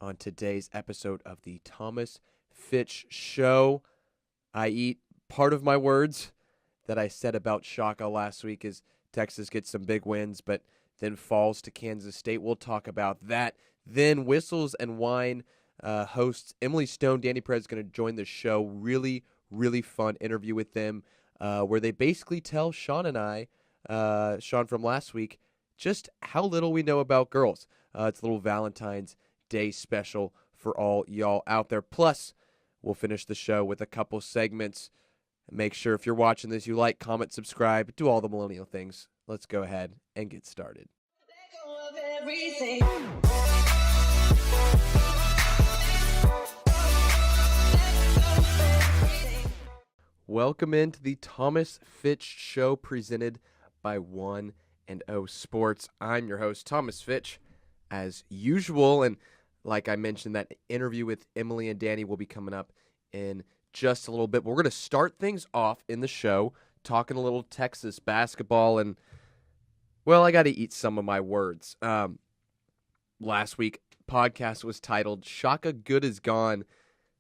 on today's episode of the Thomas Fitch Show. I eat part of my words that I said about Shaka last week as Texas gets some big wins, but then falls to Kansas State. We'll talk about that. Then Whistles and Wine hosts Emily Stone, Danny Perez is going to join the show. Really, really fun interview with them where they basically tell Sean and I, Sean from last week, just how little we know about girls. It's a little Valentines Day special for all y'all out there. Plus, we'll finish the show with a couple segments. Make sure if you're watching this, you like, comment, subscribe, do all the millennial things. Let's go ahead and get started. Welcome into the Thomas Fitch Show presented by 1 and O Sports. I'm your host, Thomas Fitch, as usual. And like I mentioned, that interview with Emily and Danny will be coming up in just a little bit. But we're going to start things off in the show talking a little Texas basketball. And, well, I got to eat some of my words. Last week, podcast was titled, Shaka Good is Gone.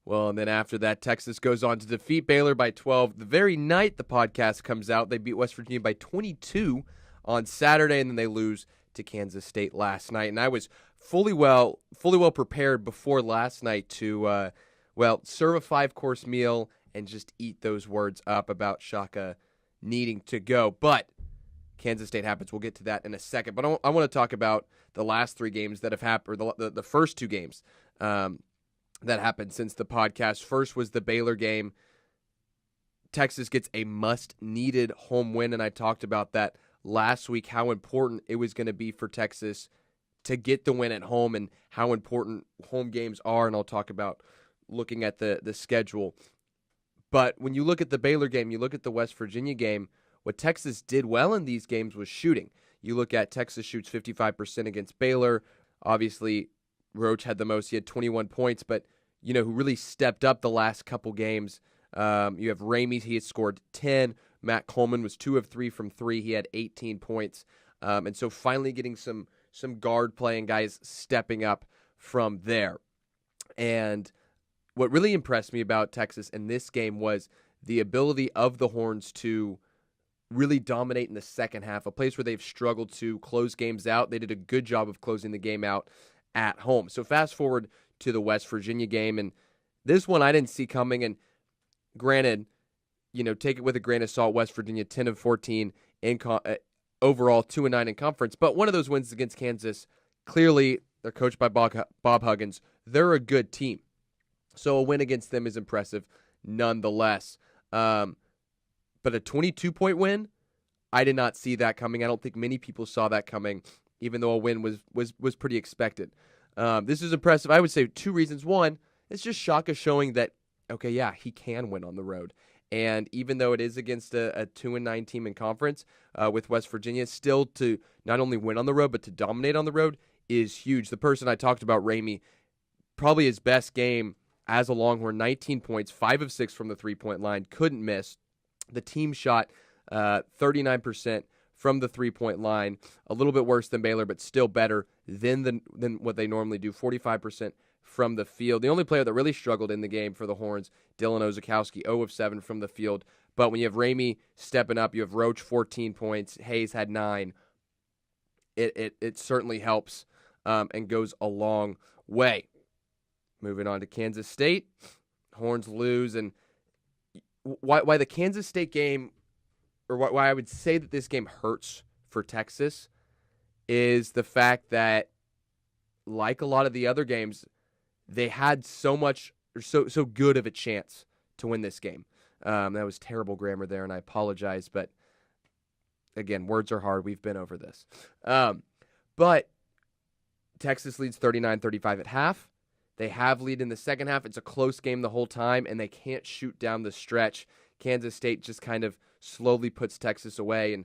Well, and then after that, Texas goes on to defeat Baylor by 12. The very night the podcast comes out, they beat West Virginia by 22 on Saturday, and then they lose to Kansas State last night. And I was fully well prepared before last night to, serve a 5-course meal and just eat those words up about Shaka needing to go. But Kansas State happens. We'll get to that in a second. But I want to talk about the last 3 games that have happened, or the first 2 games that happened since the podcast. First was the Baylor game. Texas gets a must-needed home win, and I talked about that last week, how important it was going to be for Texas to get the win at home and how important home games are, and I'll talk about looking at the schedule. But when you look at the Baylor game, you look at the West Virginia game, what Texas did well in these games was shooting. You look at Texas shoots 55% against Baylor. Obviously, Roach had the most. He had 21 points, but, who really stepped up the last couple games. You have Ramey. He had scored 10. Matt Coleman was 2 of 3 from 3. He had 18 points. And so finally getting some guard play and guys stepping up from there. And what really impressed me about Texas in this game was the ability of the Horns to really dominate in the second half, a place where they've struggled to close games out. They did a good job of closing the game out at home. So fast forward to the West Virginia game, and this one I didn't see coming, and granted, take it with a grain of salt. West Virginia 10 of 14 in overall, 2-9 in conference, but one of those wins against Kansas. Clearly, they're coached by Bob Huggins. They're a good team, so a win against them is impressive nonetheless. But a 22-point win, I did not see that coming. I don't think many people saw that coming, even though a win was pretty expected. This is impressive. I would say 2 reasons. One, it's just Shaka showing that, okay, yeah, he can win on the road. And even though it is against a 2-9 team in conference with West Virginia, still to not only win on the road, but to dominate on the road is huge. The person I talked about, Ramey, probably his best game as a Longhorn, 19 points, 5 of 6 from the three-point line, couldn't miss. The team shot 39% from the three-point line, a little bit worse than Baylor, but still better than what they normally do, 45% from the field. The only player that really struggled in the game for the Horns, Dylan Ozakowski, 0 of 7 from the field. But when you have Ramey stepping up, you have Roach, 14 points, Hayes had 9. It certainly helps and goes a long way. Moving on to Kansas State, Horns lose, and why the Kansas State game, or why I would say that this game hurts for Texas, is the fact that, like a lot of the other games, they had so good of a chance to win this game. That was terrible grammar there, and I apologize, but again, words are hard. We've been over this. But Texas leads 39-35 at half. They have lead in the second half. It's a close game the whole time, and they can't shoot down the stretch. Kansas State just kind of slowly puts Texas away, and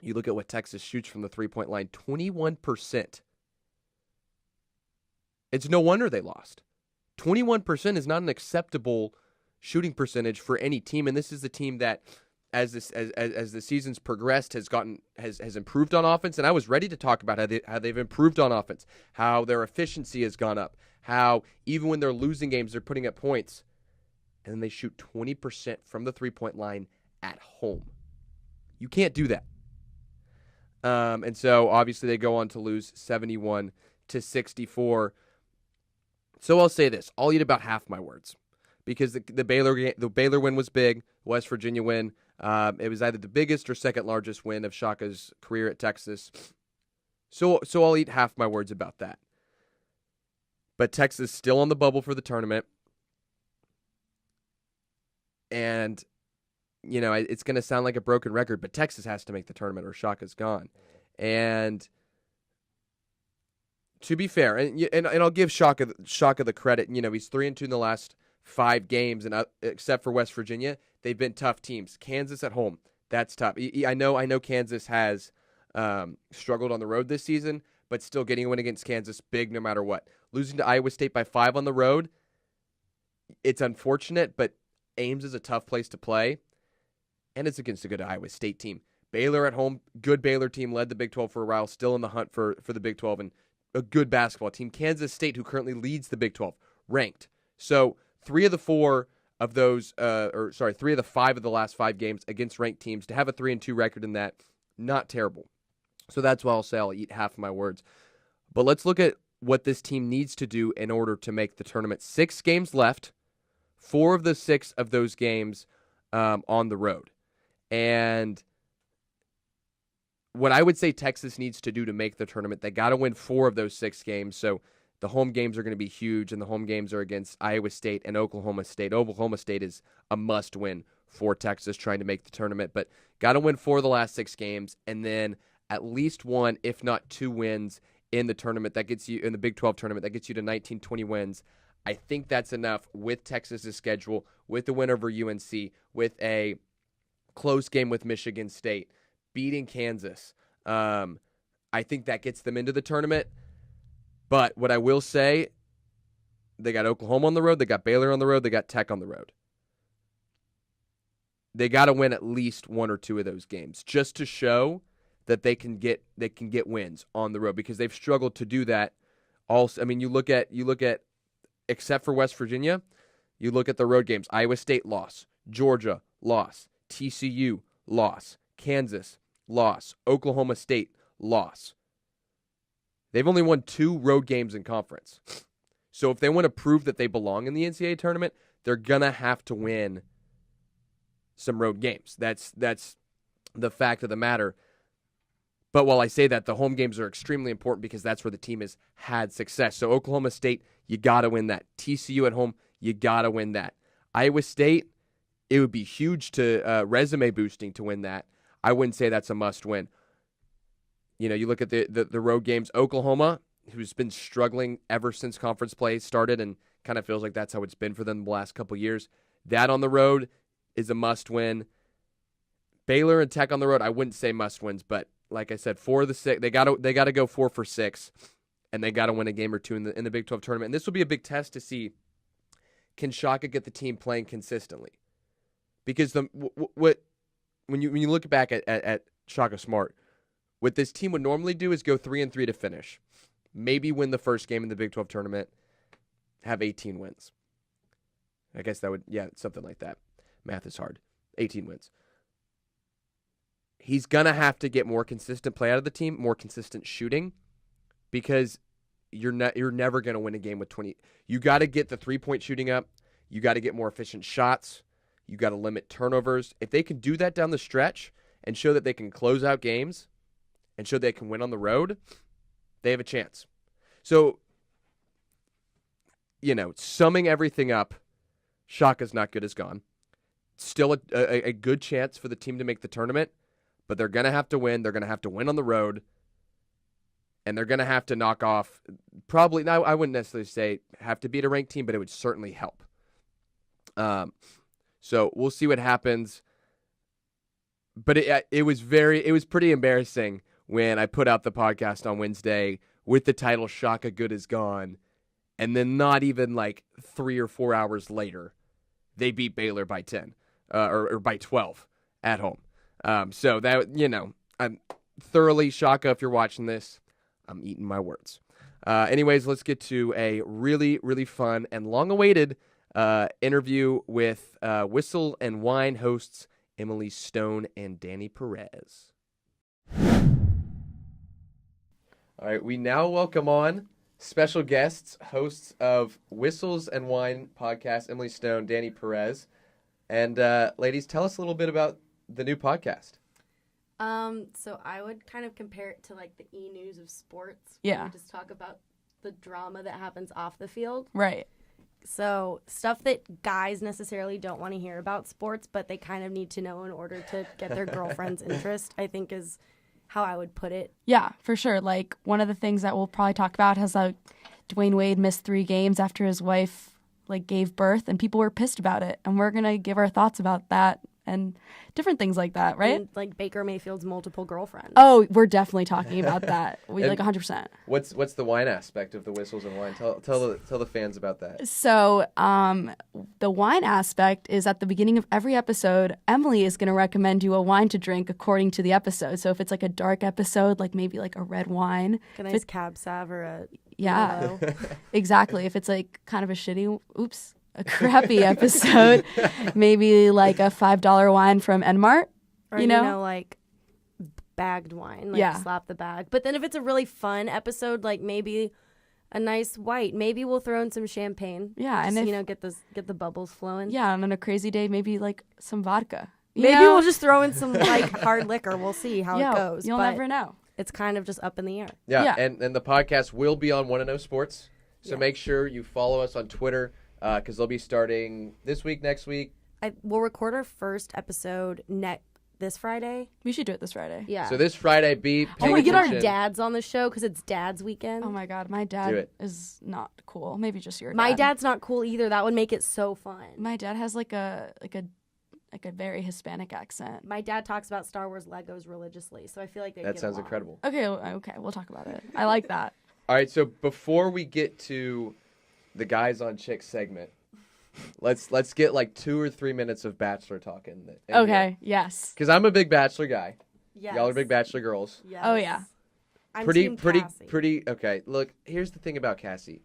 you look at what Texas shoots from the three-point line, 21%. It's no wonder they lost. 21% is not an acceptable shooting percentage for any team, and this is a team that as the season's progressed has improved on offense, and I was ready to talk about how they've improved on offense, how their efficiency has gone up, how even when they're losing games they're putting up points, and then they shoot 20% from the 3-point line at home. You can't do that. And so obviously they go on to lose 71-64. So I'll say this: I'll eat about half my words, because the Baylor win was big, West Virginia win. It was either the biggest or second largest win of Shaka's career at Texas. So I'll eat half my words about that. But Texas still on the bubble for the tournament. And, it's going to sound like a broken record, but Texas has to make the tournament or Shaka's gone. And to be fair, and I'll give Shaka the credit. He's 3-2 in the last 5 games, and except for West Virginia, they've been tough teams. Kansas at home, that's tough. I know Kansas has struggled on the road this season, but still getting a win against Kansas, big no matter what. Losing to Iowa State by 5 on the road, it's unfortunate, but Ames is a tough place to play, and it's against a good Iowa State team. Baylor at home, good Baylor team, led the Big 12 for a while, still in the hunt for the Big 12, and a good basketball team. Kansas State, who currently leads the Big 12, ranked. So 3 of the 5 of the last 5 games against ranked teams. To have a 3-2 record in that, not terrible. So that's why I'll say I'll eat half of my words. But let's look at what this team needs to do in order to make the tournament. 6 games left, 4 of the 6 of those games on the road. And what I would say Texas needs to do to make the tournament, they got to win 4 of those 6 games. So the home games are going to be huge, and the home games are against Iowa State and Oklahoma State. Oklahoma State is a must-win for Texas trying to make the tournament, but got to win 4 of the last 6 games, and then at least 1, if not 2 wins in the tournament. That gets you in the Big 12 tournament. That gets you to 19-20 wins. I think that's enough with Texas's schedule, with the win over UNC, with a close game with Michigan State, beating Kansas. I think that gets them into the tournament. But what I will say, they got Oklahoma on the road, they got Baylor on the road, they got Tech on the road. They got to win at least 1 or 2 of those games just to show that they can get wins on the road, because they've struggled to do that. Also, I mean, you look at except for West Virginia, you look at the road games. Iowa State loss, Georgia loss, TCU loss, Kansas loss, Oklahoma State loss. They've only won 2 road games in conference. So if they want to prove that they belong in the NCAA tournament, they're going to have to win some road games. That's the fact of the matter. But while I say that, the home games are extremely important because that's where the team has had success. So Oklahoma State, you got to win that. TCU at home, you got to win that. Iowa State, it would be huge to resume boosting to win that. I wouldn't say that's a must win. You look at the road games. Oklahoma, who's been struggling ever since conference play started, and kind of feels like that's how it's been for them the last couple of years. That on the road is a must win. Baylor and Tech on the road, I wouldn't say must wins, but like I said, 4 of the 6, they got to go 4 for 6, and they got to win a game or 2 in the Big 12 tournament. And this will be a big test to see, can Shaka get the team playing consistently? Because when you look back at Shaka Smart, what this team would normally do is go 3-3 to finish. Maybe win the first game in the Big 12 tournament, have 18 wins. I guess that would, something like that. Math is hard. 18 wins. He's going to have to get more consistent play out of the team, more consistent shooting, because you're never going to win a game with 20. You got to get the 3-point shooting up. You got to get more efficient shots. You got to limit turnovers. If they can do that down the stretch and show that they can close out games and show they can win on the road, they have a chance. So, summing everything up, Shaka's not good as gone. Still a good chance for the team to make the tournament, but they're going to have to win. They're going to have to win on the road, and they're going to have to knock off probably, now I wouldn't necessarily say have to beat a ranked team, but it would certainly help. So we'll see what happens. But it was pretty embarrassing when I put out the podcast on Wednesday with the title Shaka Good is Gone, and then not even like 3 or 4 hours later, they beat Baylor by 10 or by 12 at home. So that, I'm thoroughly, Shaka, if you're watching this, I'm eating my words. Anyways, let's get to a really, really fun and long-awaited interview with Whistle and Wine hosts Emily Stone and Danny Perez. All right, we now welcome on special guests, hosts of Whistles and Wine podcast, Emily Stone, Danny Perez. And ladies, tell us a little bit about the new podcast. So I would kind of compare it to like the E-News of sports. Yeah. We just talk about the drama that happens off the field. Right. So stuff that guys necessarily don't want to hear about sports, but they kind of need to know in order to get their girlfriend's interest, I think is how I would put it. Yeah, for sure. Like, one of the things that we'll probably talk about has, like, Dwayne Wade missed 3 games after his wife, like, gave birth, and people were pissed about it. And we're going to give our thoughts about that and different things like that, right? And, like, Baker Mayfield's multiple girlfriends. Oh, we're definitely talking about that. We like 100%. What's the wine aspect of the Whistles and Wine? Tell the fans about that. So the wine aspect is at the beginning of every episode, Emily is going to recommend you a wine to drink according to the episode. So if it's like a dark episode, like maybe like a red wine. A nice Cab Sav or a Yeah, exactly. If it's like kind of a crappy episode, maybe like a $5 wine from Enmart, or, you know? like bagged wine, like slap the bag. But then if it's a really fun episode, like maybe a nice white, maybe we'll throw in some champagne. Yeah, just, and get the bubbles flowing. Yeah, and on a crazy day, maybe like some vodka. Maybe we'll just throw in some like hard liquor. We'll see how it goes. You'll never know. It's kind of just up in the air. Yeah. And the podcast will be on 1&0 Sports. So make sure you follow us on Twitter because they'll be starting this week, next week. We'll record our first episode this Friday. We should do it this Friday. Yeah. So this Friday, we get our dads on the show because it's Dad's weekend. Oh my God, my dad is not cool. Maybe just your dad. My dad's not cool either. That would make it so fun. My dad has like a very Hispanic accent. My dad talks about Star Wars Legos religiously, so I feel like that sounds incredible. Okay, we'll talk about it. I like that. All right, so before we get to the Guys on Chicks segment, let's get like 2 or 3 minutes of Bachelor talk in okay, yes. Because I'm a big Bachelor guy. Yes. Y'all are big Bachelor girls. Yes. Oh yeah. I'm pretty. Cassie. Okay, look, here's the thing about Cassie.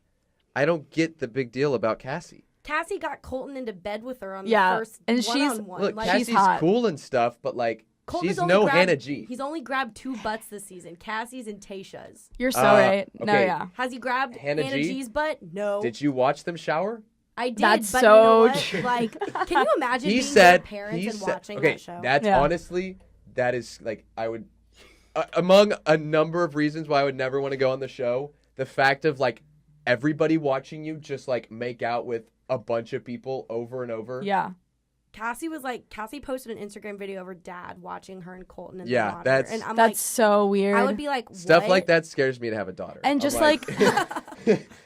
I don't get the big deal about Cassie. Cassie got Colton into bed with her on the first and one-on-one. Look, like, Cassie's she's hot. cool and stuff, but like Colton she's has only no grabbed- Hannah G. He's only grabbed 2 butts this season, Cassie's and Tayshia's. You're so right. No, okay. yeah. Has he grabbed Hannah G? G's butt? No. Did you watch them shower? I did, That's but so you know what? true. Like, can you imagine He being said. their parents and watching okay, that show? that's honestly that is like I would among a number of reasons why I would never want to go on the show. The fact of like everybody watching you just like make out with a bunch of people over and over. Yeah. Cassie posted an Instagram video of her dad watching her and Colton in the Yeah, water. that's- and I'm That's like, so weird. I would be like, Stuff what? like that scares me to have a daughter. And I'm just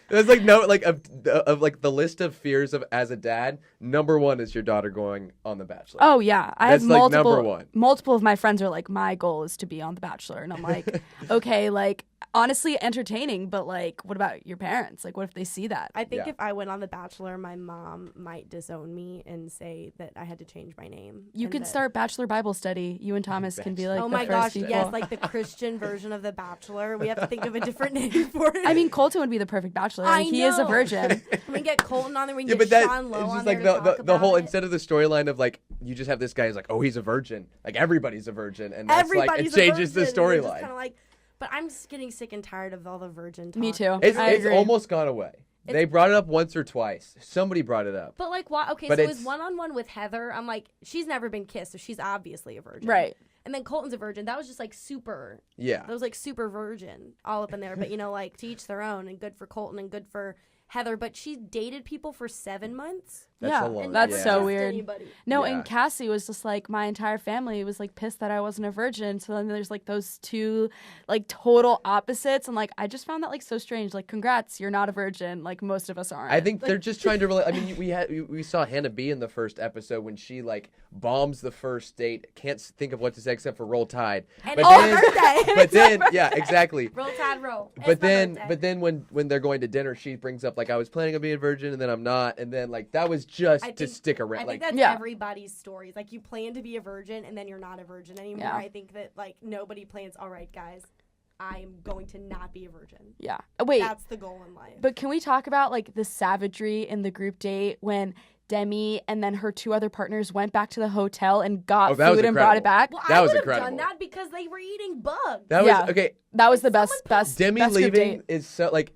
there's like no like of like the list of fears of as a dad. Number 1 is your daughter going on The Bachelor. Oh yeah, I That's have like multiple. number 1. Multiple of my friends are like, my goal is to be on The Bachelor, and I'm like, okay, like honestly entertaining, but like, what about your parents? Like, what if they see that? I think if I went on The Bachelor, my mom might disown me and say that I had to change my name. You can start Bachelor Bible study. You and Thomas can be like, oh the my first gosh, people. yes, like the Christian version of The Bachelor. We have to think of a different name for it. I mean, Colton would be the perfect Bachelor. I He is a know. virgin. We can get Colton on there. We can Yeah, but get that Sean Lowe it's on just there like to talk the about whole it. instead of the storyline of like you just have this guy who's like, oh, he's a virgin. Like everybody's a virgin, and that's like Everybody's it changes the a virgin. We're just storyline. kinda like, but I'm just getting sick and tired of all the virgin talk. Me too. It's I agree. almost gone away. They brought it up once or twice. Somebody brought it up. But like, why? Okay, But so it was it's- one-on-one with Heather. I'm like, she's never been kissed, so she's obviously a virgin, Right. And then Colton's a virgin. That was just like super. Yeah. That was like super virgin all up in there. But like to each their own, and good for Colton and good for Heather. But she dated people for 7 months. That's yeah, a long, that's yeah. so Kissed weird. anybody. No, Yeah. and Cassie was just like, my entire family was like pissed that I wasn't a virgin. So then there's like those 2 like total opposites, and like I just found that like so strange. Like, congrats, you're not a virgin. Like most of us aren't. I think they're just trying to really. I mean, we saw Hannah B in the first episode when she like bombs the first date, can't think of what to say, except for Roll Tide. And But it's then- her birthday. But then, yeah, exactly. Roll Tide, roll. It's But my then, birthday. when they're going to dinner, she brings up like I was planning on being a virgin and then I'm not, and then like that was just I to think- stick I around. think Like that's Yeah. everybody's stories. Like you plan to be a virgin and then you're not a virgin anymore. Yeah. I think that like nobody plans. All right, guys, I'm going to not be a virgin. Yeah. Wait. That's the goal in life. But can we talk about like the savagery in the group date when Demi and then her 2 other partners went back to the hotel and got Oh, that was food and brought it back? well, that I was would have incredible. done that because they were eating bugs. that Yeah. was okay. That was the Someone best Demi best group leaving date. is so like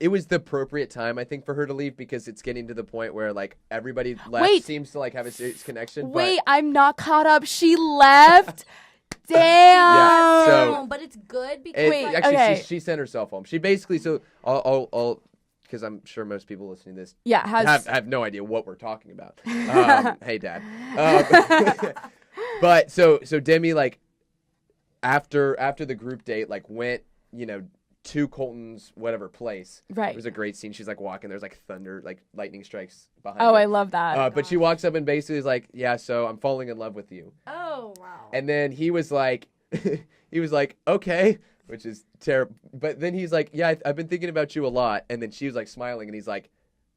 it was the appropriate time I think for her to leave because it's getting to the point where like everybody left Wait. seems to like have a serious connection. Wait, I'm not caught up. She left. Damn. Yeah, so- home, but it's good because It, Wait, like, actually, okay. she sent herself home. She basically so I'll because I'm sure most people listening to this Yeah, have no idea what we're talking about. Hey, Dad. But so Demi like after the group date like went to Colton's whatever place. Right. It was a great scene. She's like walking. There's like thunder, like lightning strikes behind. Oh, her. I love that. But she walks up and basically is like, "Yeah, so I'm falling in love with you." oh wow. And then he was like, "Okay," which is terrible. But then he's like, "Yeah, I've been thinking about you a lot." And then she was like smiling, and he's like,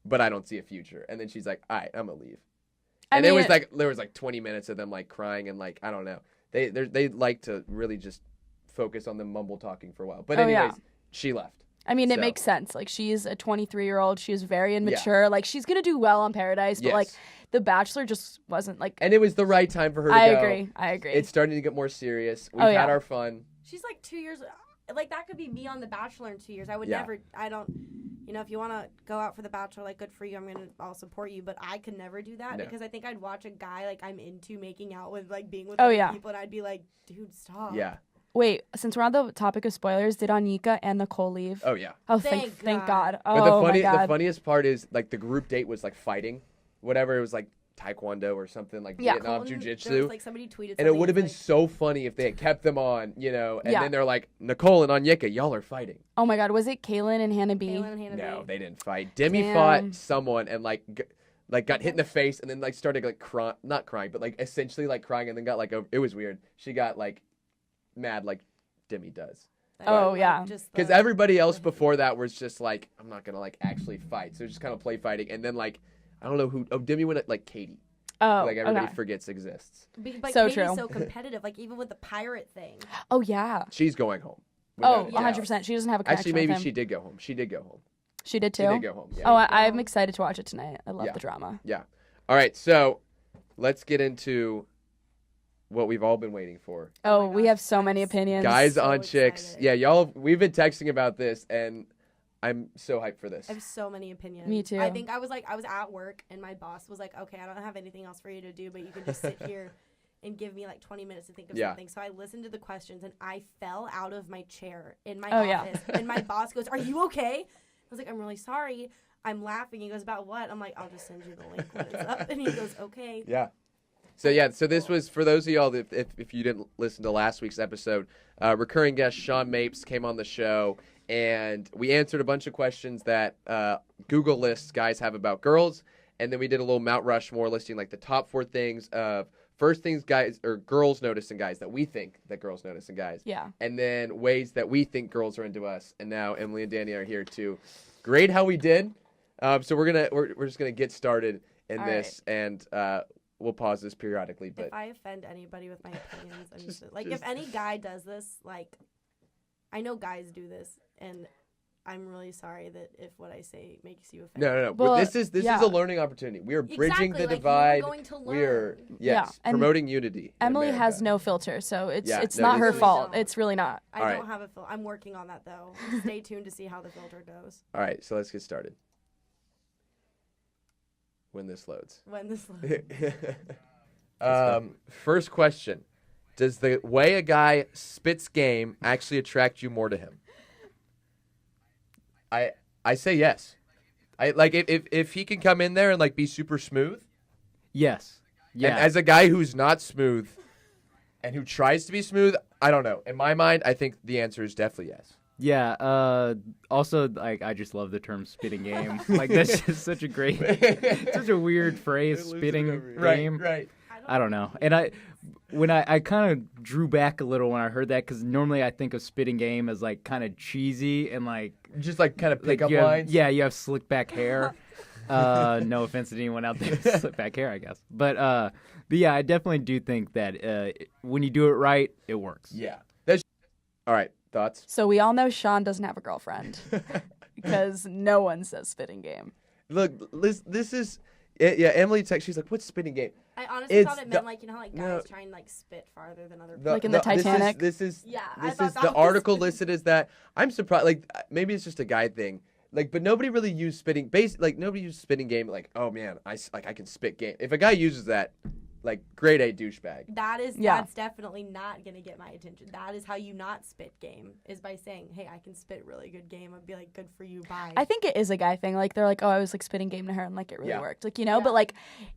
"But I don't see a future." And then she's like, "All right, I'm gonna leave." And there was like 20 minutes of them like crying and like I don't know. They like to really just focus on the mumble talking for a while. But Oh, anyways, yeah. she left. I mean, it So- makes sense. Like, she's a 23-year-old. She's very immature. Like, she's going to do well on Paradise. But, like, Yes. The Bachelor just wasn't, like... And it was the right time for her to I go. agree. It's starting to get more serious. We've Oh, had yeah. our fun. She's like 2 years. Like that could be me on The Bachelor in 2 years. I would Yeah. never. I don't. If you want to go out for The Bachelor, like good for you. I'll support you. But I could never do that No. because I think I'd watch a guy like I'm into making out with, like being with Oh, other yeah. people, and I'd be like, dude, stop. Yeah. Wait, since we're on the topic of spoilers, did Anika and Nicole leave? Oh yeah. Oh, Thank thank God. God. Oh, But my the God. funniest part is like the group date was like fighting, whatever. It was like Taekwondo or something like Yeah. Vietnam Colton, Jiu-Jitsu. there was, like somebody tweeted. And it would have been like, so funny if they had kept them on, and Yeah. then they're like, Nicole and Anyeka, y'all are fighting. Oh, my God. Was it Kaylin and Hannah B? Kaylin and Hannah No, B. they didn't fight. Demi Damn. fought someone and like got hit in the face and then like started like not crying, but like essentially like crying and then got like it was weird. She got like mad like Demi does. Oh, Like, yeah. just Because the- everybody else before that was just like, I'm not gonna like actually fight. So just kind of play fighting. And then like I don't know who Demi went at like Katie. Oh, Like everybody okay. forgets exists. But So Katie's true. so competitive. Like even with the pirate thing. Oh, yeah. She's going home. Oh, without a doubt. 100%. She doesn't have a connection Actually, maybe with him. she did go home. She did go home. She did too? She did go home. Yeah. Oh, I'm excited to watch it tonight. I love Yeah. the drama. Yeah. All right. So let's get into what we've all been waiting for. Oh, my we gosh, have so many I'm opinions. Guys so on chicks. excited. Yeah, we've been texting about this and I'm so hyped for this. I have so many opinions. Me too. I think I was at work and my boss was like, okay, I don't have anything else for you to do, but you can just sit here and give me like 20 minutes to think of Yeah. something. So I listened to the questions and I fell out of my chair in my Oh, yeah. office. And my boss goes, are you okay? I was like, I'm really sorry. I'm laughing. He goes, about what? I'm like, I'll just send you the link when it's up. And he goes, okay. Yeah. So this was for those of y'all that if you didn't listen to last week's episode, recurring guest Sean Mapes came on the show and we answered a bunch of questions that Google lists guys have about girls, and then we did a little Mount Rushmore listing like the top 4 things of first things guys or girls notice in guys that we think that girls notice in guys. Yeah. And then ways that we think girls are into us. And now Emily and Danny are here to grade how we did. So we're just gonna get started in All this and we'll pause this periodically. But If I offend anybody with my opinions, I'm just like, just- if any guy does this, like, I know guys do this, and I'm really sorry that if what I say makes you offended. no. Well, this is yeah. a learning opportunity. We are bridging Exactly, the like, divide. we're going to We are learn. yes, Yeah, and promoting unity. in Emily has America. no filter, so it's Yeah, it's no, not you her really fault. don't. It's really not. I All don't right. have a filter. I'm working on that, though. Stay tuned to see how the filter goes All right, so let's get started. When this loads. when this. First question: does the way a guy spits game actually attract you more to him? I say yes. I like if he can come in there and like be super smooth. Yes. Yeah. And as a guy who's not smooth and who tries to be smooth, I don't know. In my mind, I think the answer is definitely yes. yeah. Also, like, I just love the term spitting game. Like, that's just such a great, such a weird phrase, spitting game. Right. I don't know. And I kind of drew back a little when I heard that because normally I think of spitting game as like kind of cheesy and like Just like kind of pickup you have, lines. Yeah, you have slick back hair. No offense to anyone out there with slick back hair, I guess. But yeah, I definitely do think that when you do it right, it works. Yeah. All right. Thoughts? So we all know Sean doesn't have a girlfriend because no one says spitting game. Look, this is. Yeah, Emily texted. She's like, "What's spitting game?" I honestly thought it meant like, you know how like guys try and like spit farther than other people. Like in the Titanic? This is I this thought is that the was article spitting. listed as that. I'm surprised. Like maybe it's just a guy thing. Like, but nobody really used spitting. Nobody used spitting game. Like, oh man, I can spit game. If a guy uses that, like, grade A douchebag. That's definitely not gonna get my attention. That is how you not spit game, is by saying, hey, I can spit really good game. I'd be like, good for you, bye. I think it is a guy thing. Like, they're like, oh, I was like spitting game to her and like it really Yeah. worked. Like, you know, Yeah. but like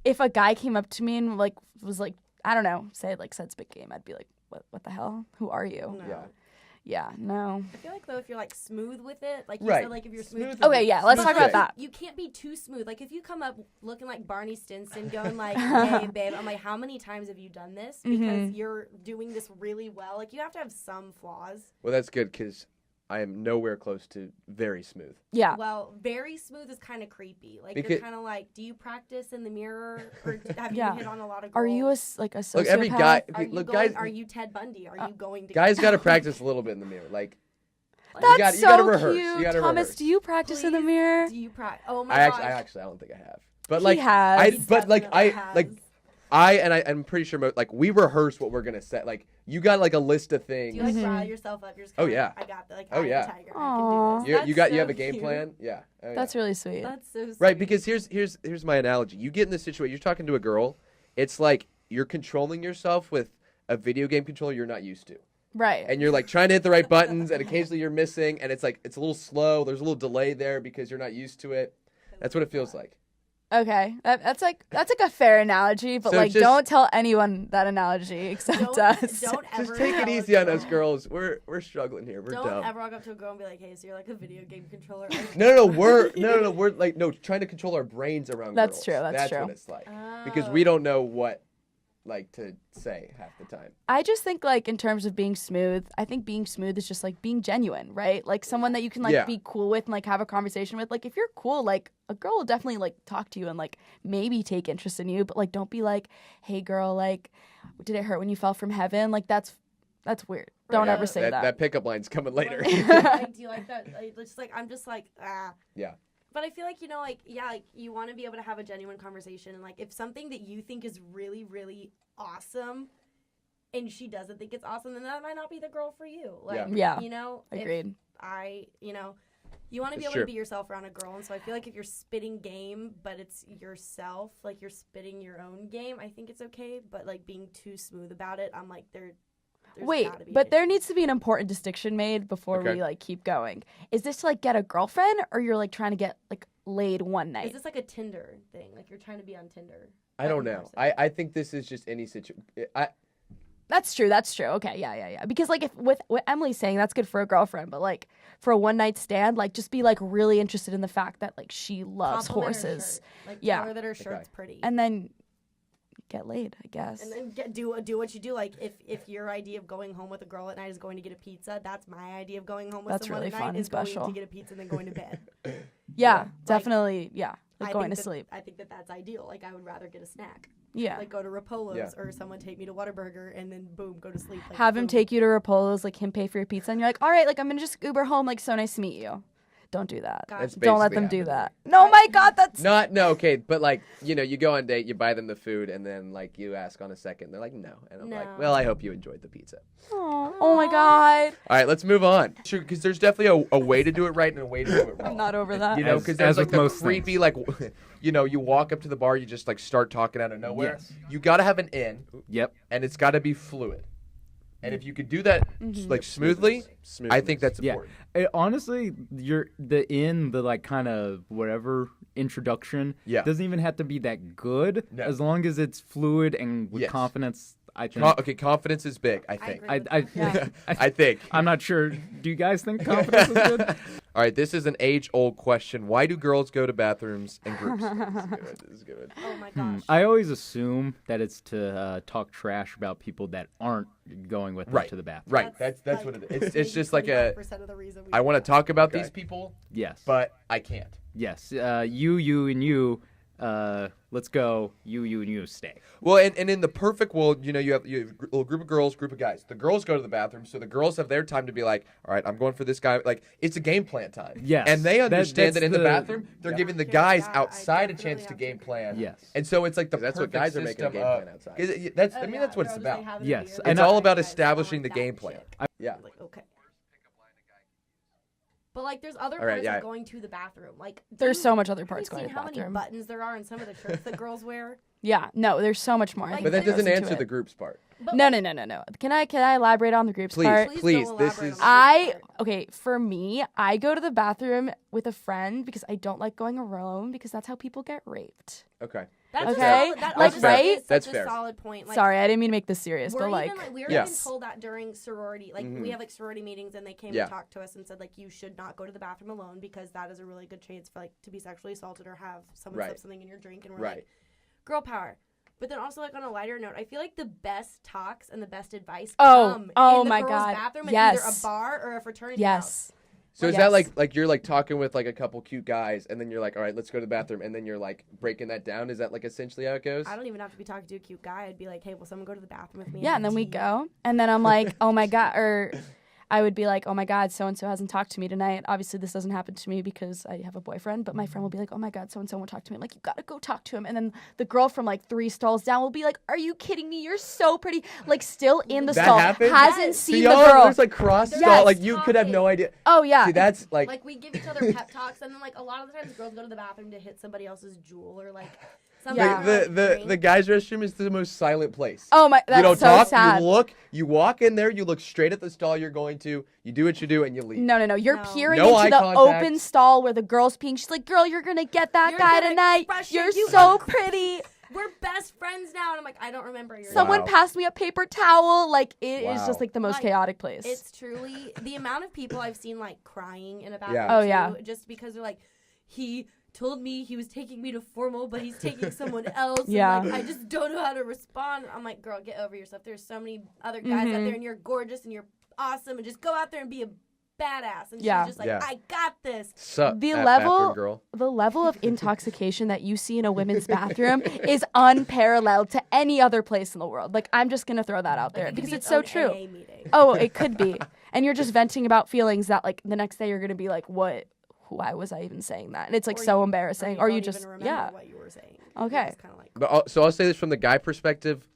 if a guy came up to me and like was like, I don't know, said spit game, I'd be like, what the hell? Who are you? No. Yeah. Yeah, no. I feel like though if you're like smooth with it, like you Right. said, like if you're smooth. Smooth Okay, yeah, let's But, talk about like, that. You can't be too smooth. Like if you come up looking like Barney Stinson, going like, "Hey, babe," I'm like, "How many times have you done this?" Because you're doing this really well. Like you have to have some flaws. Well, that's good because I am nowhere close to very smooth. Yeah. Well, very smooth is kind of creepy. Like Because- you're kind of like, do you practice in the mirror, or have you Yeah. hit on a lot of girls? Are you a sociopath? Look, every guy. Are you Look, going, guys. Are you Ted Bundy? Are you going to? Guys got to practice a little bit in the mirror. Like, That's you gotta so rehearse. cute. You gotta Thomas, rehearse. do you practice in the Please, mirror? Do you practice? Oh my I gosh. actually don't think I have. But He like, has. He but like definitely I'm pretty sure like we rehearse what we're gonna say. Like you got like a list of things. Do you like rile yourself up? You're just Oh, kinda yeah. like, I got that. Like, Oh, I'm yeah. a tiger. Aw. I can do this. You That's have so a game cute. plan. Yeah. Oh, yeah. That's really sweet. That's so sweet. Right, because here's my analogy. You get in this situation, you're talking to a girl, it's like you're controlling yourself with a video game controller you're not used to. Right. And you're like trying to hit the right buttons and occasionally you're missing and it's like it's a little slow, there's a little delay there because you're not used to it. That's what it feels like. Okay, that's like a fair analogy, but So like just- don't tell anyone that analogy except don't, us. don't ever Just take it tell a easy on girl- us girls. We're struggling here. We're Don't dumb. ever walk up to a girl and be like, "Hey, so you're like a video game controller." No, we're like trying to control our brains around That's girls. true, that's true. what it's like. Because we don't know what like to say half the time. I just think like in terms of being smooth, I think being smooth is just like being genuine, right? Like someone that you can like Yeah. be cool with and like have a conversation with. Like if you're cool, like a girl will definitely like talk to you and like maybe take interest in you, but like don't be like, "Hey girl, like did it hurt when you fell from heaven?" Like that's weird. Don't Right. ever say that. That pickup line's coming later. Like, do you like that? Like, it's just like I'm just like ah. Yeah. But I feel like, you know, like, yeah, like, you want to be able to have a genuine conversation. And, like, if something that you think is really, really awesome and she doesn't think it's awesome, then that might not be the girl for you. Like, Yeah. you know? if Agreed. you know, you want to be It's able true. to be yourself around a girl. And so I feel like if you're spitting game, but it's yourself, like, you're spitting your own game, I think it's okay. But, like, being too smooth about it, I'm like, there's Wait, gotta be but an there issue. needs to be an important distinction made before Okay. we like keep going. Is this to like get a girlfriend or you're like trying to get like laid one night? Is this like a Tinder thing? Like, you're trying to be on Tinder? I don't Like, in know. person? I think this is just any situation. That's true. Okay, yeah. Because like if with what Emily's saying, that's good for a girlfriend, but like for a one night stand, like just be like really interested in the fact that like she loves Compliment her horses, shirt. Like, Yeah. tell her that her shirt's Okay. pretty. and then get laid, I guess. And then do what you do. Like if your idea of going home with a girl at night is going to get a pizza, that's my idea of going home with That's someone really at fun night and is going special. to get a pizza and then going to bed. yeah, definitely. Yeah, like I going to think sleep. I think that's ideal. Like I would rather get a snack. Yeah. Like go to Rapolo's Yeah. or someone take me to Whataburger and then boom, go to sleep. Like, Have him boom. take you to Rapolo's, like him pay for your pizza, and you're like, all right, like I'm gonna just Uber home. Like so nice to meet you. Don't do that. God, That's Don't let basically them do happening. that. No, my God, that's Okay, but like, you know, you go on a date, you buy them the food, and then like you ask on a second, they're like, no. And I'm like, No. well, I hope you enjoyed the pizza. oh my God. All right, let's move on. Sure, because there's definitely a way to do it right and a way to do it wrong. I'm not over that. You know, As- because there's as like with the most creepy, like, you know, you walk up to the bar, you just like start talking out of nowhere. Yes. You got to have an in, Yep. and it's got to be fluid. And if you could do that like smoothly, I think that's Yeah. important. Honestly, the like kind of whatever introduction Yeah. doesn't even have to be that good No. as long as it's fluid and with Yes. confidence. I think. Okay, confidence is big, I think. agree. I Yeah. I think. I'm not sure. Do you guys think confidence is good? All right, this is an age-old question. Why do girls go to bathrooms in groups? This is good. Oh my gosh. I always assume that it's to talk trash about people that aren't going with them to the bathroom. Right. That's like, what it is. It's just maybe like 25% of the reason we I do want to that. talk about these people, Yes. but I can't. Yes. You, and you. Let's go. You, and you stay. Well, and in the perfect world, you have a little group of girls, group of guys. The girls go to the bathroom, so the girls have their time to be like, all right, I'm going for this guy. Like, it's a game plan time. Yes. And they understand That's that in the bathroom, they're giving the Yeah, guys I outside a definitely chance to have to game agree. plan. Yes. And so it's like the That's what perfect guys are making a system game plan outside. That's Oh, yeah, that's what it's girls, about. they have it Yes, in the and It's year. all about Guys, I establishing the want game that plan. shit. Yeah. Like, okay. But like, there's other All right, parts yeah. of going to the bathroom. Like, There's so much other have you parts going seen to the how many bathroom. buttons there are in some of the shirts that girls wear? Yeah, no, there's so much more. I Like, think But that we doesn't listen to answer it. the groups part. But No, like, no. Can I elaborate on the groups Please. part? Please, don't this elaborate is- on the groups part. Okay, for me, I go to the bathroom with a friend because I don't like going alone because that's how people get raped. Okay. That's Okay, a solid, that like, honestly right? is such That's a fair. solid point. Like, Sorry, I didn't mean to make this serious, we're but even, like, we were Yeah. even told that during sorority. Like, we have like sorority meetings, and they came Yeah. and talked to us and said like, you should not go to the bathroom alone because that is a really good chance for like to be sexually assaulted or have someone Right. slip something in your drink. And we're Right. like, girl power. But then also, like, on a lighter note, I feel like the best talks and the best advice Oh, come oh in the my girls' God. bathroom Yes. at either a bar or a fraternity house. yes. So is Yes. that like you're like talking with like a couple cute guys, and then you're like, all right, let's go to the bathroom, and then you're like breaking that down? Is that like essentially how it goes? I don't even have to be talking to a cute guy. I'd be like, hey, will someone go to the bathroom with me? Yeah, and then we go, and then I'm like, oh my God, or I would be like, oh my God, so-and-so hasn't talked to me tonight. Obviously, this doesn't happen to me because I have a boyfriend, but my friend will be like, oh my God, so-and-so won't talk to me. I'm like, you gotta go talk to him. And then the girl from like 3 stalls down will be like, are you kidding me? You're so pretty. Like, still in the That stall. happens? Hasn't Yes. seen So the y'all, girl. there's like cross Yes. stall, like you could have no idea. Oh, yeah. See, that's like, Like, we give each other pep talks, and then, like, a lot of the times girls go to the bathroom to hit somebody else's jewel or, like, something. Yeah. the guys' restroom is the most silent place. Oh, my, that's you don't so talk, sad. you look, you walk in there, you look straight at the stall you're going to, you do what you do, and you leave. No. You're No. peering No eye into the contact. open stall where the girl's peeing. She's like, girl, you're going to get that You're guy gonna tonight. express You're you so got- pretty. We're best friends now. And I'm like, I don't remember your Someone Wow. passed me a paper towel. Like, it is Wow. just like the most Like, chaotic place. It's truly the amount of people I've seen, like, crying in a bathroom. Yeah. Oh, too, yeah. Just because they're like, he told me he was taking me to formal, but he's taking someone else. Yeah. And, like, I just don't know how to respond. I'm like, girl, get over yourself. There's so many other guys out there, and you're gorgeous and you're awesome, and just go out there and be a badass. And Yeah. she's just like, Yeah. I got this. Sup, The bathroom level- girl. The level of intoxication that you see in a women's bathroom is unparalleled to any other place in the world. Like, I'm just going to throw that out there Like, it could because be it's so own true. AA meeting. Oh, it could be. And you're just venting about feelings that, like, the next day you're going to be like, what? Why was I even saying that? And it's, like, Or so you- embarrassing. Or Or you you don't just, even remember yeah. what you were saying. Okay. You're just kinda like, But so I'll say this from the guy perspective,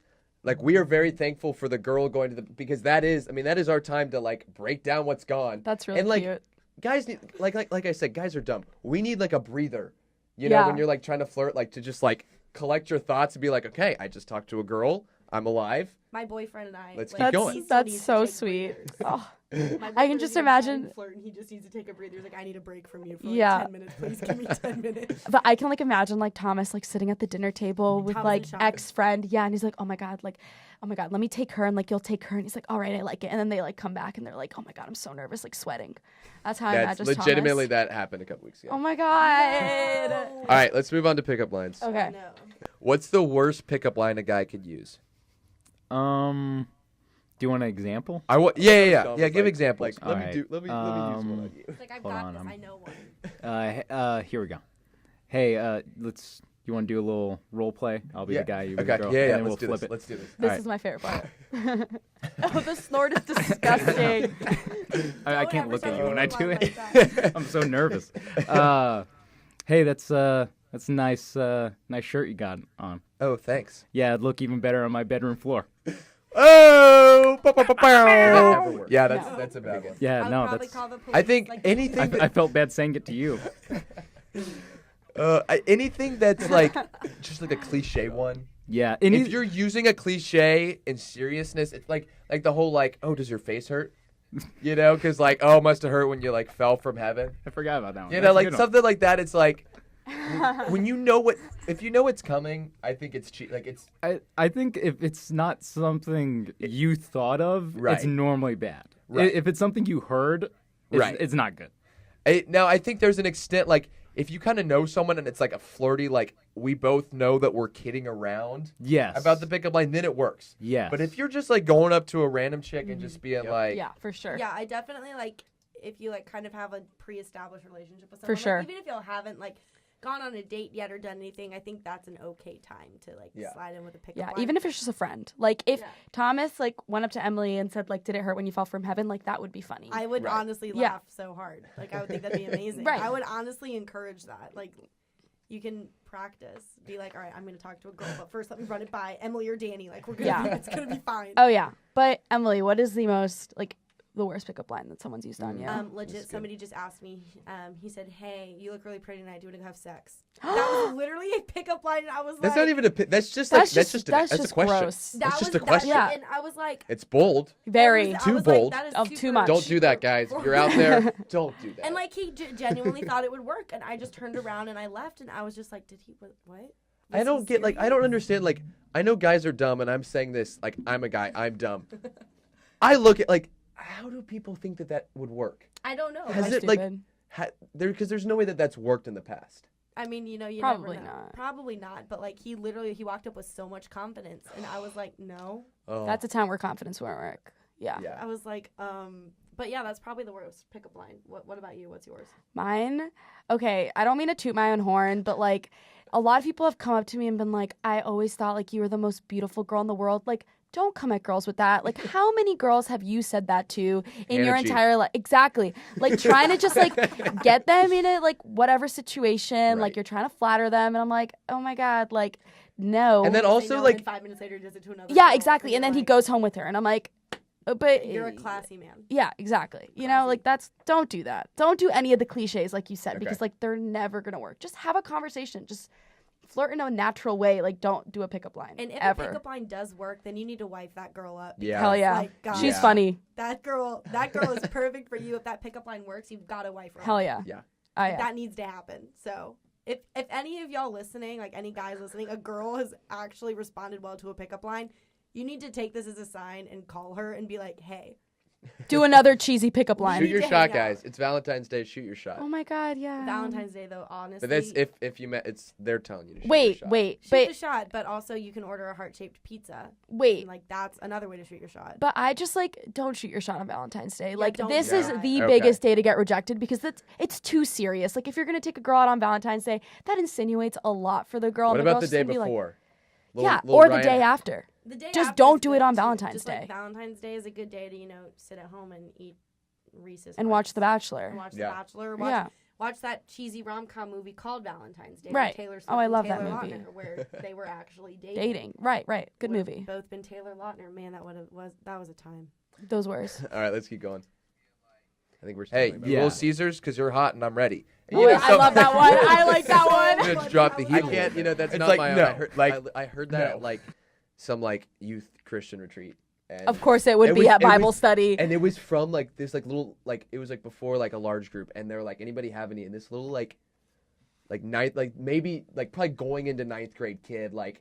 like we are very thankful for the girl going to the because that is our time to like break down what's gone. That's really and like cute. guys need like I said, guys are dumb. We need like a breather, you know, Yeah. when you're like trying to flirt, like to just like collect your thoughts and be like, okay, I just talked to a girl, I'm alive. my boyfriend and I. Let's like, keep going. he still That's needs to so take sweet. breathers. Oh. My I can boyfriend just is gonna try and imagine- flirt, and he just needs to take a breather. He's like, I need a break from you for Yeah. 10 minutes. Please give me 10 minutes. But I can like imagine like Thomas like sitting at the dinner table with Thomas like and Shaka. ex-friend. Yeah, and he's like, oh my God, let me take her, and like you'll take her, and he's like, all right, I like it. And then they like come back and they're like, oh my God, I'm so nervous, like sweating. That's how I That's imagine legitimately Thomas. that happened a couple weeks ago. Oh my God. All right, let's move on to pickup lines. Okay. No. What's the worst pickup line a guy could use? Do you want an example? Yeah. Give like- examples. Like, let Alright. me use one on you. It's like, I've Hold got on, this. I'm- I know one. Here we go. Hey, you want to do a little role play? I'll be Yeah. the guy, you be Okay. the girl. Yeah. and then Let's do we'll this. flip Let's do this. This Alright. is my favorite part. Oh, the snort is disgusting. it. I Don't can't ever look tell at me you when I to do laugh it. like that. I'm so nervous. Hey, that's a nice shirt you got on. Oh, thanks. Yeah, it'd look even better on my bedroom floor. Oh, Never works. yeah, that's a bad one. Yeah, I would no, probably that's. call the police. I think like, anything I felt bad saying it to you. anything that's like just like a cliche one. Yeah, If you're using a cliche in seriousness, it's like the whole like, oh, does your face hurt? You know, because like, oh, it must have hurt when you like fell from heaven. I forgot about that one. You That's know, a like good one. something like that. It's like when you know if you know it's coming, I think it's cheap. Like it's I think if it's not something you thought of, Right. it's normally bad. Right. If it's something you heard, Right. it's not good. Now, I think there's an extent, like, if you kind of know someone and it's like a flirty, like, we both know that we're kidding around Yes. about the pickup line, then it works. Yes. But if you're just, like, going up to a random chick and just being like, Yeah, for sure. Yeah, I definitely like if you like kind of have a pre-established relationship with For someone. sure. Like, even if y'all haven't like gone on a date yet or done anything, I think that's an okay time to like slide in with a pickup Yeah, line. even if it's just a friend. Like if Yeah. Thomas like went up to Emily and said like, "Did it hurt when you fell from heaven?" Like that would be funny. I would Right. honestly Yeah. laugh so hard. Like I would think that'd be amazing. Right. I would honestly encourage that. Like you can practice. Be like, all right, I'm gonna talk to a girl, but first let me run it by Emily or Danny. Like we're gonna Yeah. it's gonna be fine. Oh yeah, but Emily, what is the most like the worst pickup line that someone's used on you? Legit, That's good. somebody just asked me. He said, "Hey, you look really pretty tonight. Do you want to have sex?" That was literally a pickup line, and I was that's like, not even a, that's just like, that's just that's a just question. gross. That That's was just a that- question. Yeah. And I was like, It's bold. Very. I Too was bold. Like, that is Of too super- much. Don't do that, guys. If you're out there, don't do that. And like he genuinely thought it would work, and I just turned around and I left, and I was just like, "Did he what?" I Was don't he get, like, I serious? don't understand, like, I know guys are dumb, and I'm saying this, like, I'm a guy, I'm dumb. I look at, like, how do people think that that would work? I don't know. Has That's it, like, stupid. because there's no way that that's worked in the past. I mean, you Probably never know. not. Probably not. But like he walked up with so much confidence, and I was like, "No." Oh, That's a time where confidence won't work. Yeah. I yeah. was like, But yeah, that's probably the worst pickup line. What about you? What's yours? Mine? Okay, I don't mean to toot my own horn, but like a lot of people have come up to me and been like, "I always thought like you were the most beautiful girl in the world." Like, don't come at girls with that. Like, how many girls have you said that to in your Hannah G. entire life? Exactly. Like trying to just like get them in a like whatever situation, Right. like you're trying to flatter them, and I'm like, "Oh my god, like no." And then Say also, no, like, and then 5 minutes later, he does it to another. yeah, girl, exactly. And then he you're goes home with her, and I'm like, but like, "You're a classy man." Yeah, exactly. You know, Classy. like don't do that. Don't do any of the cliches like you said Okay. because like they're never gonna work. Just have a conversation. Just flirt in a natural way. Like don't do a pickup line. And if ever. a pickup line does work, then you need to wife that girl up. Yeah. Hell yeah. Like, God, She's Yeah. funny. That girl is perfect for you. If that pickup line works, you've got to wife her. Hell up. yeah. Yeah. Oh yeah. That needs to happen. So if any of y'all listening, like any guys listening, a girl has actually responded well to a pickup line, you need to take this as a sign and call her and be like, "Hey, Do another cheesy pickup line. Shoot need your to shot, hang out. guys. It's Valentine's Day. Shoot your shot. Oh my god, yeah. Valentine's Day though, honestly." But that's if you met. It's they're telling you to shoot your Wait, shot. wait, Shoot but the shot, but also you can order a heart-shaped pizza. wait. And, like that's another way to shoot your shot. But I just like don't shoot your shot on Valentine's Day. Like don't this do is that. the Okay. biggest day to get rejected because it's too serious. Like if you're gonna take a girl out on Valentine's Day, that insinuates a lot for the girl. What and the about the girl's day just gonna be like, before? yeah, Little or the Ryan- day after. The day Just after don't is do good, it on too. Valentine's Just, Day. Like, Valentine's Day is a good day to sit at home and eat Reese's And Puffs watch The Bachelor. and watch Yeah. The Bachelor. Yeah. Watch that cheesy rom-com movie called Valentine's Day. Right. With Taylor Swift Oh, I and love Taylor that movie. Lautner, where they were actually dating. Dating. Right. Good Would've movie. Both been Taylor Lautner. Man, that was a time. Those words. All right, let's keep going. I think we're. Hey, talking about yeah. Little Caesars, because you're hot and I'm ready. Ooh, I love that one. I like that one. I'm gonna drop the heat. I I can't. You know, that's It's not like, my. no, I heard, like, I heard that no. at like some like youth Christian retreat. And Of course it would It be was- at it Bible was- study. And it was from like this like little like it was like before like a large group, and they're like, anybody have any? And this little like ninth like maybe like probably going into ninth grade kid like.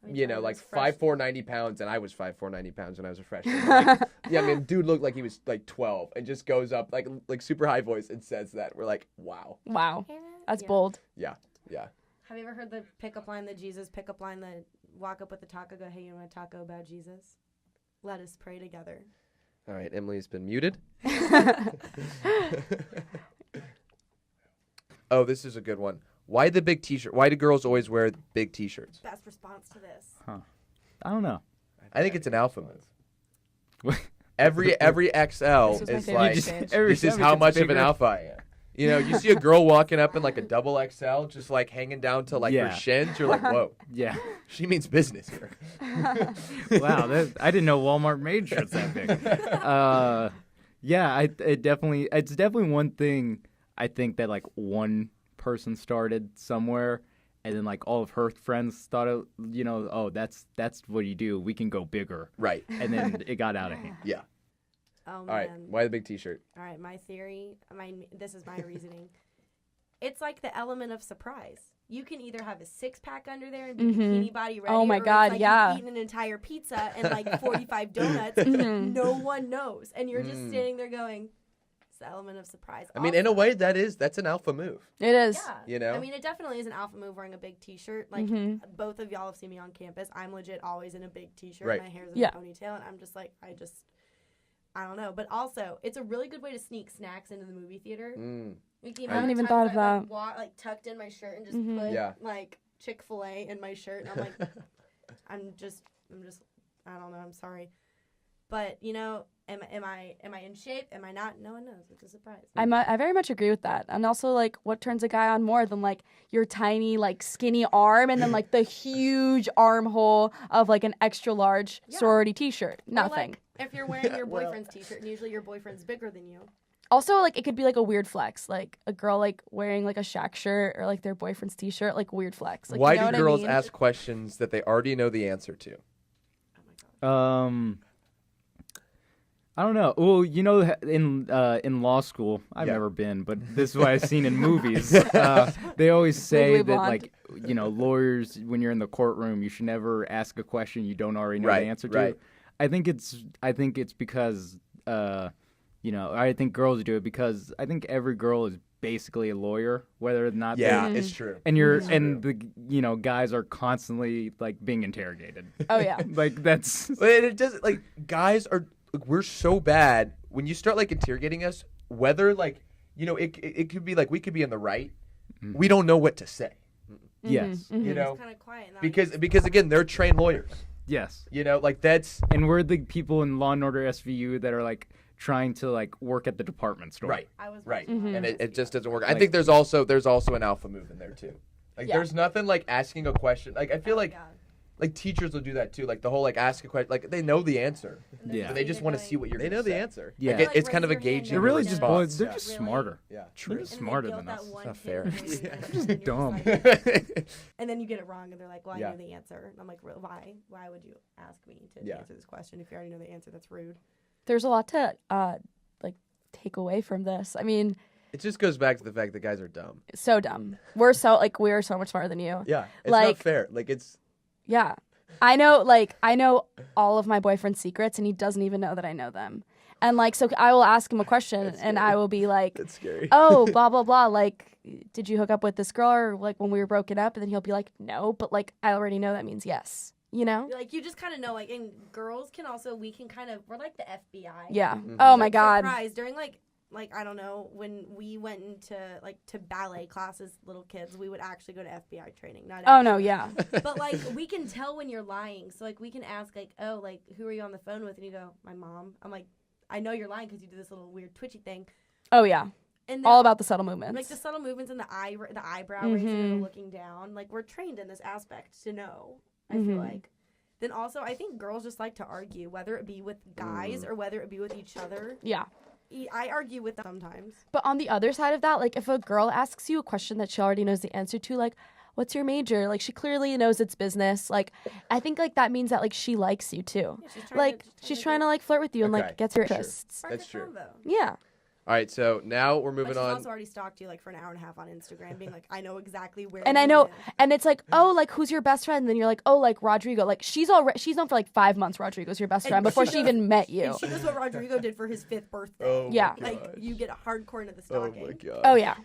You know, like 5'4", 90 pounds, and I was 5'4", 90 pounds when I was a freshman. Like, yeah, I mean, dude looked like he was like 12, and just goes up like super high voice and says that. We're like, wow, Wow. That's Yeah. bold. yeah. Have you ever heard the pickup line, the Jesus pickup line, the walk up with the taco, go, "Hey, you want a taco about Jesus? Let us pray together." All right, Emily's been muted. Oh, this is a good one. Why the big T-shirt? Why do girls always wear big T-shirts? Best response to this. I don't know. I think it's an alpha move. Every XL This was my is favorite like, page. this is how much of an alpha I am. You know, you see a girl walking up in like a double XL, just like hanging down to like Yeah. her shins. You're like, whoa, Yeah. she means business here. Wow, I didn't know Walmart made shirts that big. Yeah, it's definitely one thing I think that like one person started somewhere, and then like all of her friends thought, oh, that's what you do. We can go bigger, Right. and then it got out of hand. Yeah. Oh, man. All right. Why the big T-shirt? All right, my theory, this is my reasoning. It's like the element of surprise. You can either have a six-pack under there and be bikini body ready. Oh my or it's God, like yeah. You've eaten an entire pizza and like 45 donuts. No one knows. And you're just standing there going, It's the element of surprise. I mean, in a way, that's an alpha move. It is. Yeah. You know? I mean, it definitely is an alpha move wearing a big T-shirt. Like, both of y'all have seen me on campus. I'm legit always in a big T-shirt. Right. My hair's in Yeah. a ponytail, and I'm just like, I don't know. But also, it's a really good way to sneak snacks into the movie theater. Like, the I amount haven't of even times thought of I've, that. like tucked in my shirt and just put, Yeah. like, Chick-fil-A in my shirt. And I'm like, I'm just, I don't know. I'm sorry. But, you know, am I in shape? Am I not? No one knows. It's a surprise. I very much agree with that. And also, like, what turns a guy on more than, like, your tiny, like, skinny arm and then, like, the huge armhole of, like, an extra large sorority T-shirt? Or, Nothing. like, if you're wearing your boyfriend's T-shirt, and usually your boyfriend's bigger than you. Also, like, it could be, like, a weird flex. Like, a girl, like, wearing, like, a Shaq shirt or, like, their boyfriend's T-shirt. Like, weird flex. Like, Why you know do what girls I mean? ask questions that they already know the answer to? I don't know. Well, you know, in law school, I've Yeah. never been, but this is what I've seen in movies. They always say Legally that, Blonde. like, you know, lawyers, when you're in the courtroom, you should never ask a question you don't already know Right, the answer right. to. I think it's because, you know, I think girls do it because I think every girl is basically a lawyer, whether or not Yeah, they, it's true. and the you know, guys are constantly like being interrogated. Oh, yeah. Like that's But it does, like, guys are, like, we're so bad when you start, like, interrogating us, whether, like, you know, it could be like we could be in the right, we don't know what to say, yes, you know, It's kind of quiet. And because again, they're trained lawyers, yes. you know, like, that's And we're the people in Law and Order SVU that are like trying to like work at the department store. right, I was right, watching and it just doesn't work. I Like- think there's also an alpha move in there too. Like, Yeah. there's nothing like asking a question. Like, I feel like God. like teachers will do that too. Like, the whole, like, ask a question, like, they know the answer, Yeah. but they just want to see what you're. They gonna know the say. answer. Yeah. Like, it's Like, kind of a raise your hand gauging. They're They're really the just response. they're Yeah. just Really? smarter. Yeah. They're just smarter than us. not fair. Just dumb. And then you get it wrong, and they're like, "Well, I Yeah. know the answer." And I'm like, "Why? Why would you ask me to Yeah. answer this question if you already know the answer? That's rude." There's a lot to, like, take away from this. I mean, It just goes back to the fact that guys are dumb. it's so dumb. We're so much smarter than you. Yeah, it's Like- not fair. Like, it's Yeah. I know all of my boyfriend's secrets, and he doesn't even know that I know them. And, like, so I will ask him a question, and I will be like, it's scary. oh, blah, blah, blah. Like, did you hook up with this girl or, like, when we were broken up? And then he'll be like, no. But, like, I already know that means yes. You know? Like, you just kind of know, like, and girls can also, we're like the FBI. Yeah. Mm-hmm. Oh, my Like, God. surprise, during, like, I don't know, when we went into, like, to ballet classes, little kids, we would actually go to FBI training. Not Oh, no, actually. yeah. But, like, we can tell when you're lying. So, like, we can ask, like, oh, like, who are you on the phone with? And you go, my mom. I'm like, I know you're lying because you do this little weird twitchy thing. Oh, yeah. And All then- about the subtle movements. like the subtle movements and the eyebrow raising Mm-hmm. and the looking down. Like, we're trained in this aspect to know. I Mm-hmm. feel like. Then also, I think girls just like to argue, whether it be with guys or whether it be with each other. Yeah. I argue with them sometimes. But on the other side of that, like, if a girl asks you a question that she already knows the answer to, like, what's your major? Like, she clearly knows it's business. Like, I think, like, that means that, like, she likes you, too. Yeah, She's trying to, like, flirt with you and, Okay. like, gets your Sure. interests. spark That's a true. convo. Yeah. All right, so now we're But moving she's on. also already stalked you, like, for an hour and a half on Instagram, being like, I know exactly where And you I know, live. and it's like, oh, like, who's your best friend? And then you're like, oh, like, Rodrigo. Like, she's known for, like, 5 months, Rodrigo's your best And friend, before she she knows- even met you. And she knows what Rodrigo did for his 5th birthday. Oh, Yeah. my Like, gosh. you get hardcore into the Oh stalking. my god. Oh, yeah.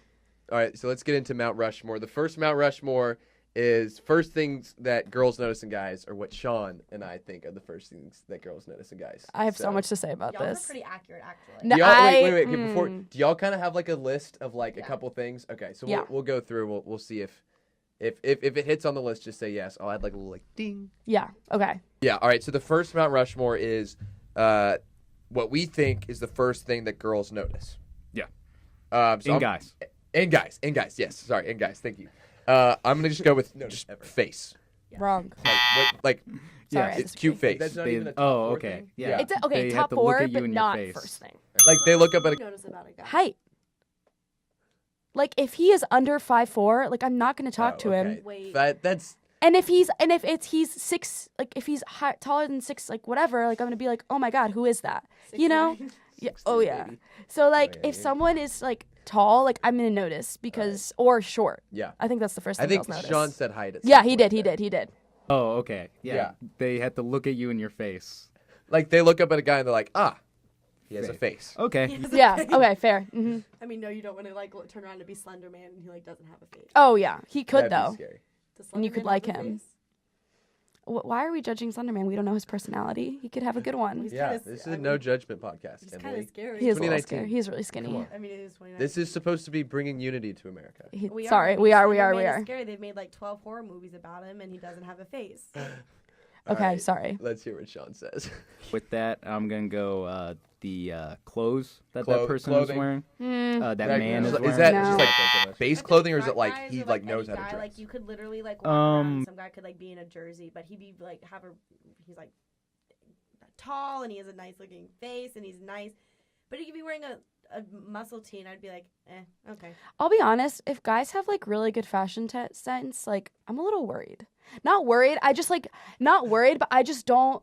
All right, so let's get into Mount Rushmore. The first Mount Rushmore is first things that girls notice in guys, or what Sean and I think are the first things that girls notice in guys. I have so much to say about Y'all are this. pretty accurate, actually. No, Do y'all, wait. Okay, mm. before, do y'all kind of have like a list of like a Yeah. couple things? Okay, so Yeah. we'll go through. We'll see if it hits on the list. Just say yes. I'll add like a little like ding. Yeah. Okay. Yeah. All right. So the first Mount Rushmore is what we think is the first thing that girls notice. Yeah. So Guys. And guys. Yes. Sorry. And guys. Thank you. I'm gonna just go with just face. Wrong. Like Sorry. I it's cute disagree. face. That's not They- even a top oh, four okay. thing? Yeah. It's okay, They have top to look 4, at you but in your not face. first thing. Like they look up at What a. do you notice about a guy? Height. Like, if he is under 5'4", like, I'm not going to talk Oh, to him. okay. Wait. That's And if he's 6, like, if he's taller than 6, like, whatever, like, I'm gonna be like, oh my god, who is that? You know? 6'9"? Yeah. Oh yeah. So like, if someone is like tall, like, I'm gonna notice because or short. yeah. I think that's the first I thing think girls notice. Sean said height. At Yeah, some he point did. He there. did. He did. Oh, okay. Yeah. Yeah. They had to look at you in your face. Like they look up at a guy and they're like, He has a face. Okay. Yeah. Okay. Fair. Hmm. I mean, no, you don't want to like turn around to be Slender Man and he like doesn't have a face. Oh yeah, he could That'd be though. scary. Does And you Slender could Man like have a him. face? Why are we judging Slenderman? We don't know his personality. He could have a good one. He's Yeah, kinda this is I a mean, no judgment podcast, He's kind Emily. of scary. He is a little 2019. scary. He's really skinny. Come on. I mean, it is 2019. This is supposed to be bringing unity to America. We Sorry, are. we are. Slender Man is We scary. They've made like 12 horror movies about him, and he doesn't have a face. All Okay, right, sorry. Let's hear what Sean says. With that, I'm gonna go the clothes that Clo- that person clothing. is wearing. That Right, man is is wearing. that No. just like base But clothing, or is the it like guys he or, like knows any how to guy, dress? Like you could literally like walk around. Um, And some guy could like be in a jersey, but he'd be like he's like tall and he has a nice looking face and he's nice, but he could be wearing a muscle tee and I'd be like, okay. I'll be honest. If guys have like really good fashion sense, like I'm a little worried. Not worried. I just like not worried, but I just don't.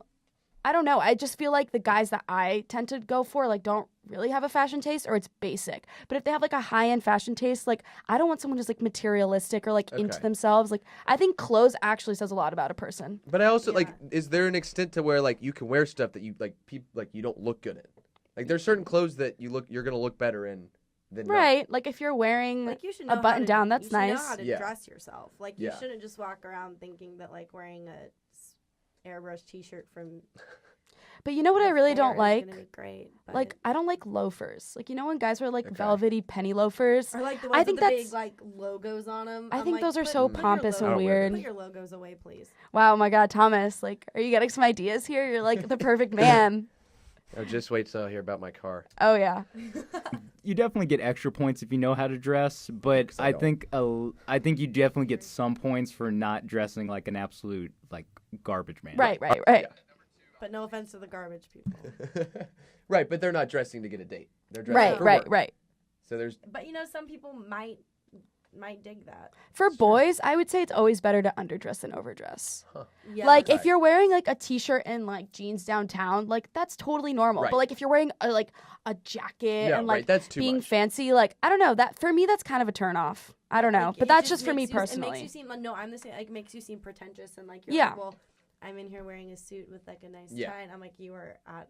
I don't know. I just feel like the guys that I tend to go for like don't really have a fashion taste or it's basic. But if they have like a high-end fashion taste, like I don't want someone who's like materialistic or like into Okay. themselves. Like I think clothes actually says a lot about a person. But I also like, Yeah. is there an extent to where like you can wear stuff that you like people like you don't look good in? Like there's certain clothes that you're gonna look better in than not. Right. Like if you're wearing Like you should a know button down, you that's should know nice. how to Yeah. dress yourself. Like Yeah. you shouldn't just walk around thinking that like wearing a airbrush T-shirt from. But you know what I really Fair don't is like? gonna be great, but- Like I don't like loafers. Like you know when guys wear like Okay. velvety penny loafers? or like the I ones think with the that's- big like logos on them. I think those are so pompous and weird. Put your logos away, please. Wow, my God, Thomas, like, are you getting some ideas here? You're like the perfect man. Oh, just wait till I hear about my car. Oh yeah, You definitely get extra points if you know how to dress, but 'Cause I don't. I think you definitely get some points for not dressing like an absolute like garbage man. right. But no offense to the garbage people. Right, but they're not dressing to get a date. They're dressing for work. Right. So there's But you know, some people might dig that. For boys, I would say it's always better to underdress than overdress. Yeah, Like Right. if you're wearing like a t-shirt and like jeans downtown, like that's totally normal. Right. But like if you're wearing a jacket Yeah, and like right, that's too being much. fancy, like I don't know, that for me that's kind of a turn off. I don't know, Like, but it that's just for me makes you- It personally. makes you seem no, I'm the same. Like, it makes you seem pretentious and like you're Yeah. like, well, I'm in here wearing a suit with like a nice Yeah. tie, and I'm like, you are at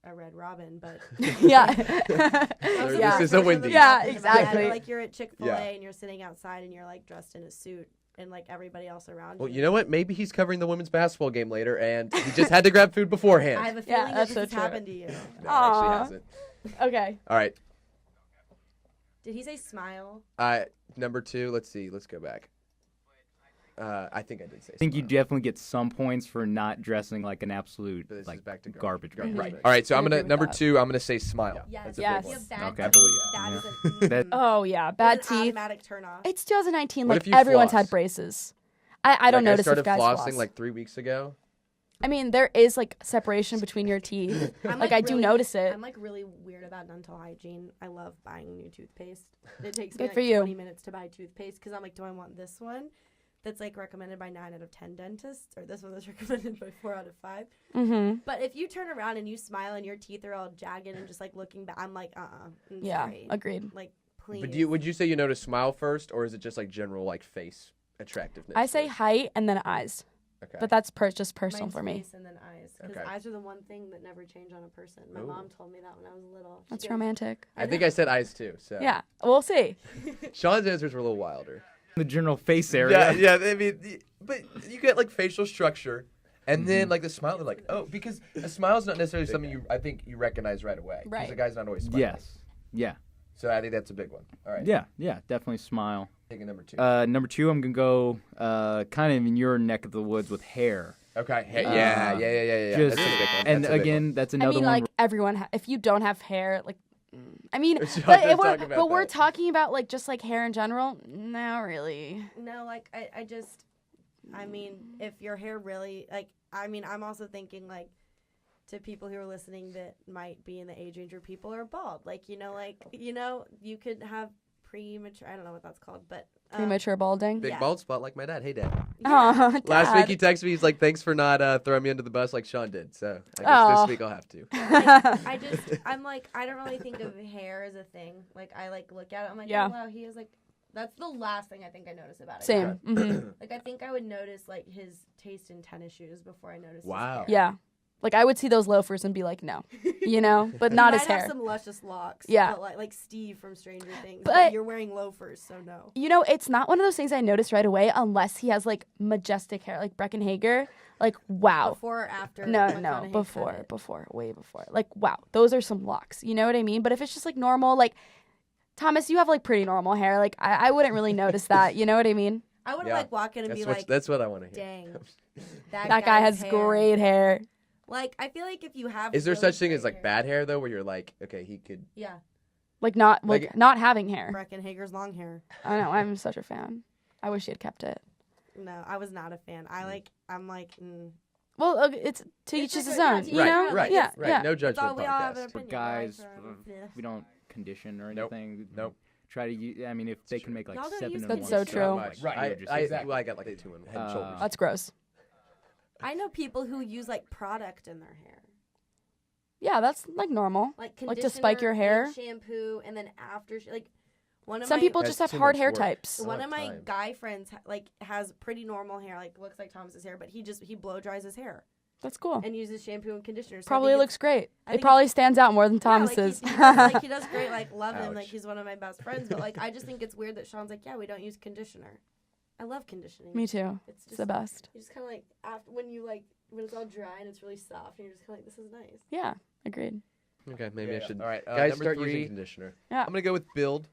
a Red Robin, but Yeah. This yeah. is a Wendy's. Yeah, exactly. Like you're at Chick-fil-A Yeah. and you're sitting outside and you're like dressed in a suit, and like everybody else around Well, you. you know what? Maybe he's covering the women's basketball game later, and he just had to grab food beforehand. I have a Yeah, feeling that that's this so has true. happened to you. No, it Aw. actually hasn't. Okay. All right. Did he say smile? Number 2. Let's see. Let's go back. I think I did say. I think you smile. definitely get some points for not dressing like an absolute But this is like back to garbage man. Right. All right. So I I'm agree gonna with number that. 2. I'm gonna say smile. Yes. That's a Yes. big You one. have bad Okay. I believe That is that. a That- Oh yeah, that's bad an teeth. automatic turn off. It's 2019. What Like if you everyone's floss? had braces. I don't notice I started if guys flossing floss. like 3 weeks ago. I mean, there is like separation between your teeth. I'm, Like I do really- notice it. I'm like really weird about dental hygiene. I love buying new toothpaste. It takes me Good like for you. 20 minutes to buy toothpaste because I'm like, do I want this one that's like recommended by 9 out of 10 dentists, or this one that's recommended by 4 out of 5? Mm-hmm. But if you turn around and you smile and your teeth are all jagged and just like looking back, I'm like, Yeah, sorry. agreed. Like, please. But would you say you notice smile first, or is it just like general like face attractiveness? I say first? height and then eyes, Okay. but that's just personal Mine's for me. face and then eyes, because Okay. eyes are the one thing that never change on a person. My Ooh. mom told me that when I was little. She That's goes, romantic. I think I said eyes too. So Yeah, we'll see. Sean's answers were a little wilder. The general face area. Yeah. I mean, but you get like facial structure, and then like the smile. They're like, oh, because a smile is not necessarily something I think you recognize right away. Right. Because a guy's not always smiling. Yes. Yeah. So I think that's a big one. All right. Yeah. Definitely smile. Taking number 2. Number 2, I'm gonna go kind of in your neck of the woods with hair. Okay. Hey, Uh, yeah. Just, That's a big one. and That's a big again, that's I another mean, one. like everyone. If you don't have hair, like, I mean, Sean but, does talk about we're that. talking about like just like hair in general. Not really. No, like I mean, if your hair really like, I mean, I'm also thinking like to people who are listening that might be in the age range where people are bald. Like, you could have premature. I don't know what that's called, but Premature balding. Big Yeah. bald spot like my dad. Hey, Dad. Aw, Last week Dad. he texted me. He's like, "Thanks for not throwing me under the bus like Sean did." So I guess Aw. this week I'll have to. I'm like, I don't really think of hair as a thing. Like, I like look at it. I'm like, Yeah. oh wow, he has like. That's the last thing I think I notice about it. Same. hmm Like, I think I would notice like his taste in tennis shoes before I noticed. Wow. His hair. Yeah. Like I would see those loafers and be like, no, but not his might have hair. some luscious locks. Yeah. But like Steve from Stranger Things. But- But you're wearing loafers, so no. It's not one of those things I noticed right away unless he has like majestic hair, like Breckenhager. Like, wow. Before or after? No, McConaughey before, cut it? before, way before. Like, wow, those are some locks. You know what I mean? But if it's just like normal, like, Thomas, you have like pretty normal hair. Like, I wouldn't really notice that. You know what I mean? I would Yeah. like walk in and be like, that's what I want to hear. dang, That guy guy's has hair. great hair. Like, I feel like if you have Is there really such thing great as like hair- bad hair though, where you're like, okay, he could? Yeah, Like, not Like- not having hair. Breckenhager's long hair. I know. I'm such a fan. I wish he had kept it. No, I was not a fan. I'm like, Well, it's to each It's his like a- own. yeah, you right, know? right, Yeah, right. yeah. No it's judgment all we all have an podcast. opinion. guys, right? we don't condition or Nope. anything. Nope. Try to use. I mean, if they can make like Y'all don't 7 use in That's one so shot, true. like, Right. you just- I exactly. got like 2 in head and shoulders. That's gross. I know people who use like product in their hair, Yeah, that's like normal. like Like to spike your conditioner hair? and shampoo, and then after, like one of Some my people That's just have too hard much hair work. types. A one lot of of my time. guy friends has pretty normal hair, like looks like Thomas's hair, but he blow dries his hair That's cool. and uses shampoo and conditioner. So I Probably think looks great. I It think probably stands out more than yeah, like, Thomas's. he does great. Like love him. Like Ouch. he's one of my best friends. But like I just think it's weird that Sean's like, yeah, we don't use conditioner. I love conditioning. Me too. It's It's just the best. you just kind of like after when it's all dry and it's really soft, and you're just kind of like, this is nice. Yeah, agreed. Okay, maybe I should. All right, guys, number start 3. using conditioner. Yeah. I'm gonna go with build.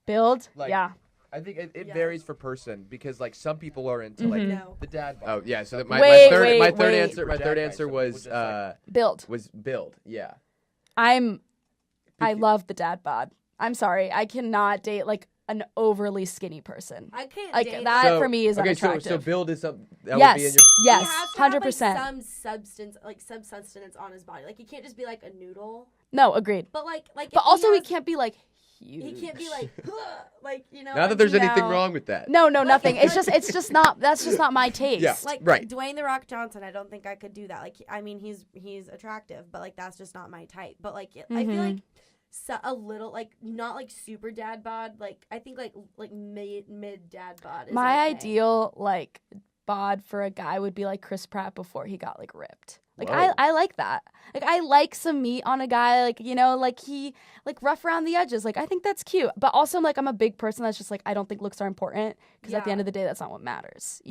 Build. Like- Yeah. I think it Yes. varies per person because like some people are into Mhm. like No. the dad. Oh yeah, so that my, Wait, my third, wait, my third wait. answer. My Jack third guy, answer so was we'll just, like- Build. build. Yeah. I Because- love the dad bod. I'm sorry. I cannot date like an overly skinny person. I can't Like date that So- for me is okay, unattractive. so build is something that yes. would be in your. He Yes. has to 100%. have, like, some substance on his body. Like he can't just be like a noodle. No, agreed. But like But if also he has- can't be like huge. He can't be like like Not that there's anything No. wrong with that. No, nothing. Like- It's just not. That's just not my taste. Yeah. like Right. Dwayne the Rock Johnson. I don't think I could do that. Like I mean he's attractive, but like that's just not my type. But like I feel like a little like not like super dad bod. Like I think like mid dad bod. Is My okay. ideal like bod for a guy would be like Chris Pratt before he got like ripped. Like Whoa. I like that. Like I like some meat on a guy. Like like he like rough around the edges. Like I think that's cute. But also like I'm a big person that's just like I don't think looks are important because at the Yeah. end of the day that's not what matters.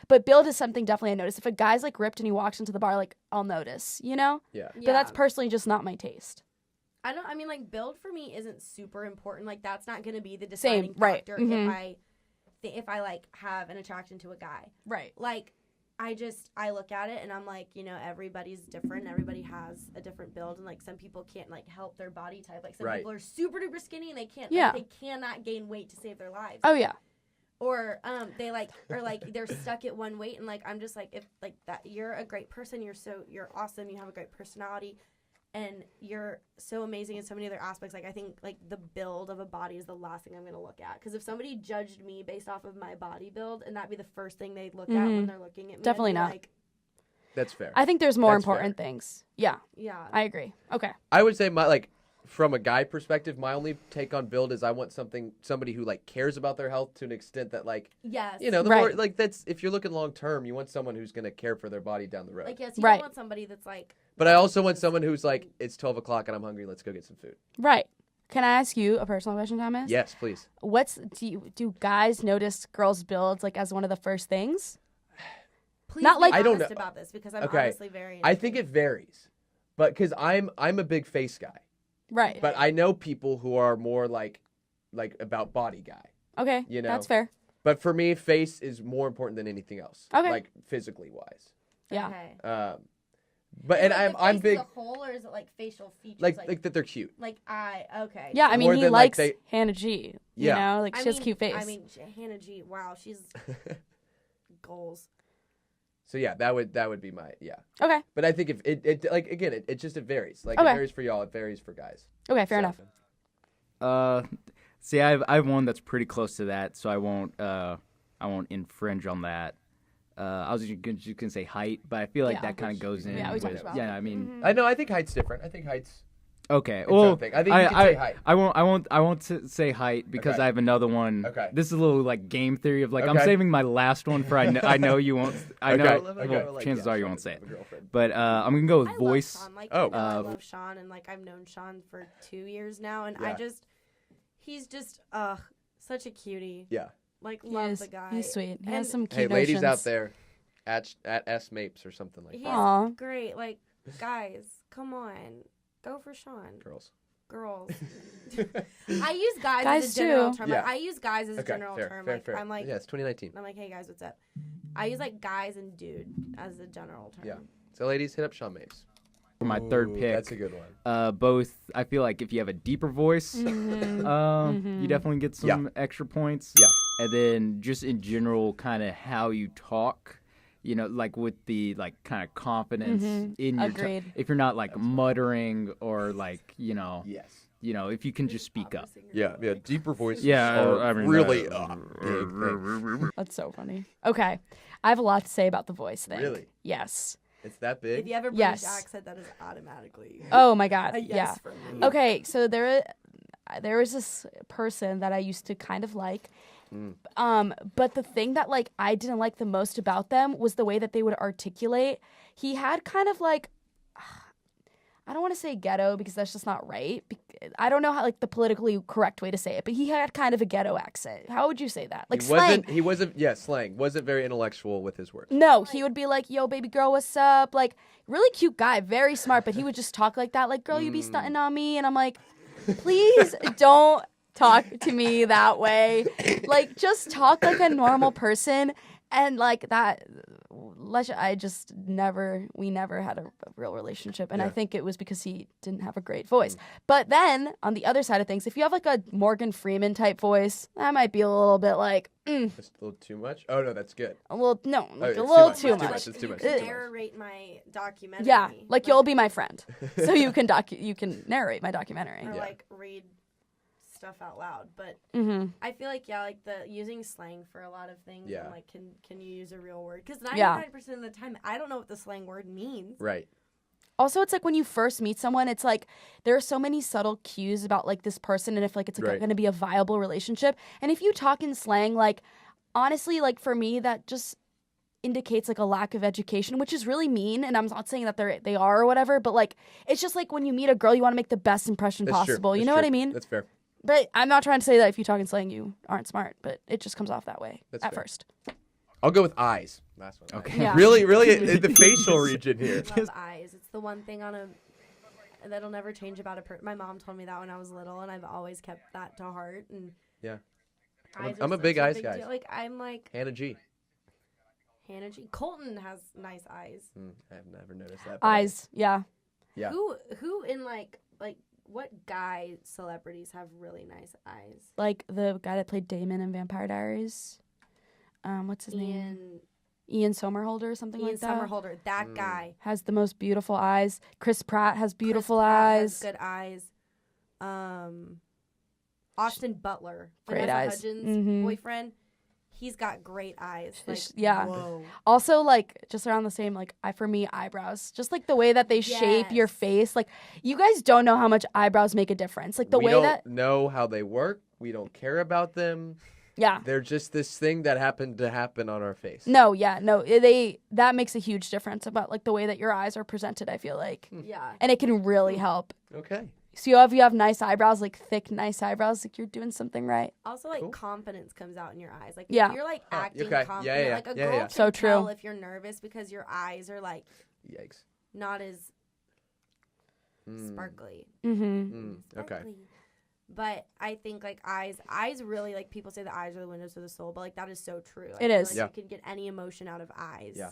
But build is something definitely I notice. If a guy's like ripped and he walks into the bar, like I'll notice. Yeah. But that's personally just not my taste. I mean like build for me isn't super important. Like that's not gonna be the Same, deciding right. factor Mhm. if I like have an attraction to a guy. Right. Like I look at it and I'm like, everybody's different. Everybody has a different build, and like some people can't like help their body type. Like some Right. people are super duper skinny and they can't. Yeah. Like, they cannot gain weight to save their lives. Oh yeah. Or they like or like they're stuck at one weight, and like I'm just like if like that you're a great person. You're awesome. You have a great personality. And you're so amazing in so many other aspects. Like I think like the build of a body is the last thing I'm gonna look at. Because if somebody judged me based off of my body build, and that'd be the first thing they'd look at when they're looking at me, Definitely I'd be not. Like, That's fair. I think there's more That's important things. Yeah, yeah, I agree. Okay. I would say from a guy perspective, my only take on build is I want somebody who like cares about their health to an extent that like yes, the Right. more like that's if you're looking long term, you want someone who's gonna care for their body down the road. like yes, you Right. don't want somebody that's like. But I also want someone who's like, it's 12 o'clock and I'm hungry. Let's go get some food. Right. Can I ask you a personal question, Thomas? Yes, please. Do guys notice girls' builds like as one of the first things? Please Not be like- I don't honest know. about this because I'm Okay. honestly very. I think it varies, but because I'm a big face guy, Right. but I know people who are more like about body guy. Okay. you know. That's fair. But for me, face is more important than anything else. Okay. Like physically wise. Yeah. Okay. But Is and it the I'm face big as a whole, or is it like facial features? like that they're cute. Okay. Yeah, I mean More he than, like, likes they- Hannah G. Yeah. Like she has a cute face. I mean, Hannah G. Wow, she's goals. So yeah, that would be my Okay. But I think if it like again it just it varies. Like Okay. it varies for y'all, it varies for guys. Okay, fair So- enough. See, I have one that's pretty close to that, so I won't infringe on that. I was just gonna say height, but I feel like Yeah. that kind of goes in. Yeah, we talked with, about yeah, it. I mean, I know. I think height's different. I think height's Okay. its Well, own thing. I think you can say height. I won't say height because Okay. I have another one. Okay. This is a little like game theory of like I'm Okay. saving my last one for I know you won't. I know. Okay. Well, Okay. chances Yeah, are you Sean won't doesn't say have it. a girlfriend. But I'm gonna go with I voice. love Sean. Like, Oh. you know, I love Sean, and like I've known Sean for 2 years now, and Yeah. he's just such a cutie. Yeah. Like, He love is. the guy. He's sweet. He And has some Hey, cute ladies notions. out there, at S Mapes or something like He's that. Aw. great. Like, guys, come on, go for Sean. Girls. Girls. I use guys Guys as a general too. term. Yeah. Like, I use guys as a Okay. general Fair. term. Fair. Like, Fair. I'm like, yeah, it's 2019. I'm like, hey guys, what's up? I use like guys and dude as a general term. Yeah. So, ladies, hit up Sean Mapes. For my third Ooh, pick. That's a good one. Both. I feel like if you have a deeper voice, Mm-hmm. you definitely get some extra points. Yeah. And then just in general, kind of how you talk. You know, like with the like kind of confidence in your. Agreed. If you're not like muttering or like Yes. if you can just speak up. Yeah. Yeah. Deeper voices Yeah, are I mean, really big thing. That's so funny. Okay. I have a lot to say about the voice thing. Really? Yes. It's that If big? you have a British Yes. accent, that is automatically Oh my God. a yes Yeah. for me. Okay, so there was this person that I used to kind of like. But the thing that like I didn't like the most about them was the way that they would articulate. He had kind of like I don't want to say ghetto because that's just not right. I don't know how like the politically correct way to say it, but he had kind of a ghetto accent. How would you say that? Like slang. He wasn't, yeah, slang. Wasn't very intellectual with his words. No, he would be like, "Yo, baby girl, what's up?" Like, really cute guy, very smart, but he would just talk like that, like, "Girl, you be stunting on me," and I'm like, "Please don't talk to me that way. Like, just talk like a normal person." And like that, we never had a real relationship. And I Yeah. think it was because he didn't have a great voice. But then on the other side of things, if you have like a Morgan Freeman type voice, that might be a little bit like, Just a little too much? Oh, no, that's good. a little, no, Oh, like it's a little much. too It's much. It's too much. You It's can too much. narrate my documentary. Yeah, like you'll be my friend, so you can you can narrate my documentary. Or Yeah. like read stuff out loud. But Mm-hmm. I feel like like the using slang for a lot of things. Yeah. And like can you use a real word? Because Yeah. 99% of the time I don't know what the slang word means. Right. Also, it's like when you first meet someone, it's like there are so many subtle cues about like this person and if like it's Right. going to be a viable relationship. And if you talk in slang, like honestly, like for me, that just indicates like a lack of education, which is really mean. And I'm not saying that they are or whatever, but like it's just like when you meet a girl, you want to make the best impression That's true. possible. You That's know what true. I mean? That's fair. But I'm not trying to say that if you talk in slang, you aren't smart. But it just comes off that way That's at fair. first. I'll go with eyes. Last one. Okay. Yeah. Really, in the facial region here. Love eyes. It's the one thing that'll never change about a person. My mom told me that when I was little, and I've always kept that to heart. And Yeah. eyes I'm are a big such eyes guy. deal. Like I'm like Hannah G. Hannah G. Colton has nice eyes. I've never noticed that. but- Eyes, yeah. Yeah. Who in like what guy celebrities have really nice eyes? Like the guy that played Damon in Vampire Diaries. What's his name? Ian Somerhalder or something Ian like that. Somerhalder, that guy. Has the most beautiful eyes. Chris Pratt has beautiful Chris Pratt has eyes. good eyes. Austin Butler, Great Vanessa eyes. Hudgens' Mhm. boyfriend. He's got great eyes. Like, Yeah. Whoa. Also, like, just around the same, like, for me, eyebrows. Just, like, the way that they shape your Yes. face. Like, you guys don't know how much eyebrows make a difference. Like, the we way don't that, know how they work. We don't care about them. yeah. They're just this thing that happened to happen on our face. No, yeah, no. That makes a huge difference about, like, the way that your eyes are presented, I feel like. Yeah. And it can really help. Okay. So if you have nice eyebrows, like, thick, nice eyebrows, like, you're doing something right. Also, like, Cool. confidence comes out in your eyes. Like, Yeah. if you're, like, Oh, acting okay. Yeah, confident, yeah, like, a yeah, girl yeah. can So true. tell if you're nervous because your eyes are, like, Yikes. not as sparkly. Mm-hmm. Okay. Sparkly. But I think, like, eyes really, like, people say the eyes are the windows to the soul, but, like, that is so true. Like, It I feel is. like Yeah. you can get any emotion out of eyes. Yeah.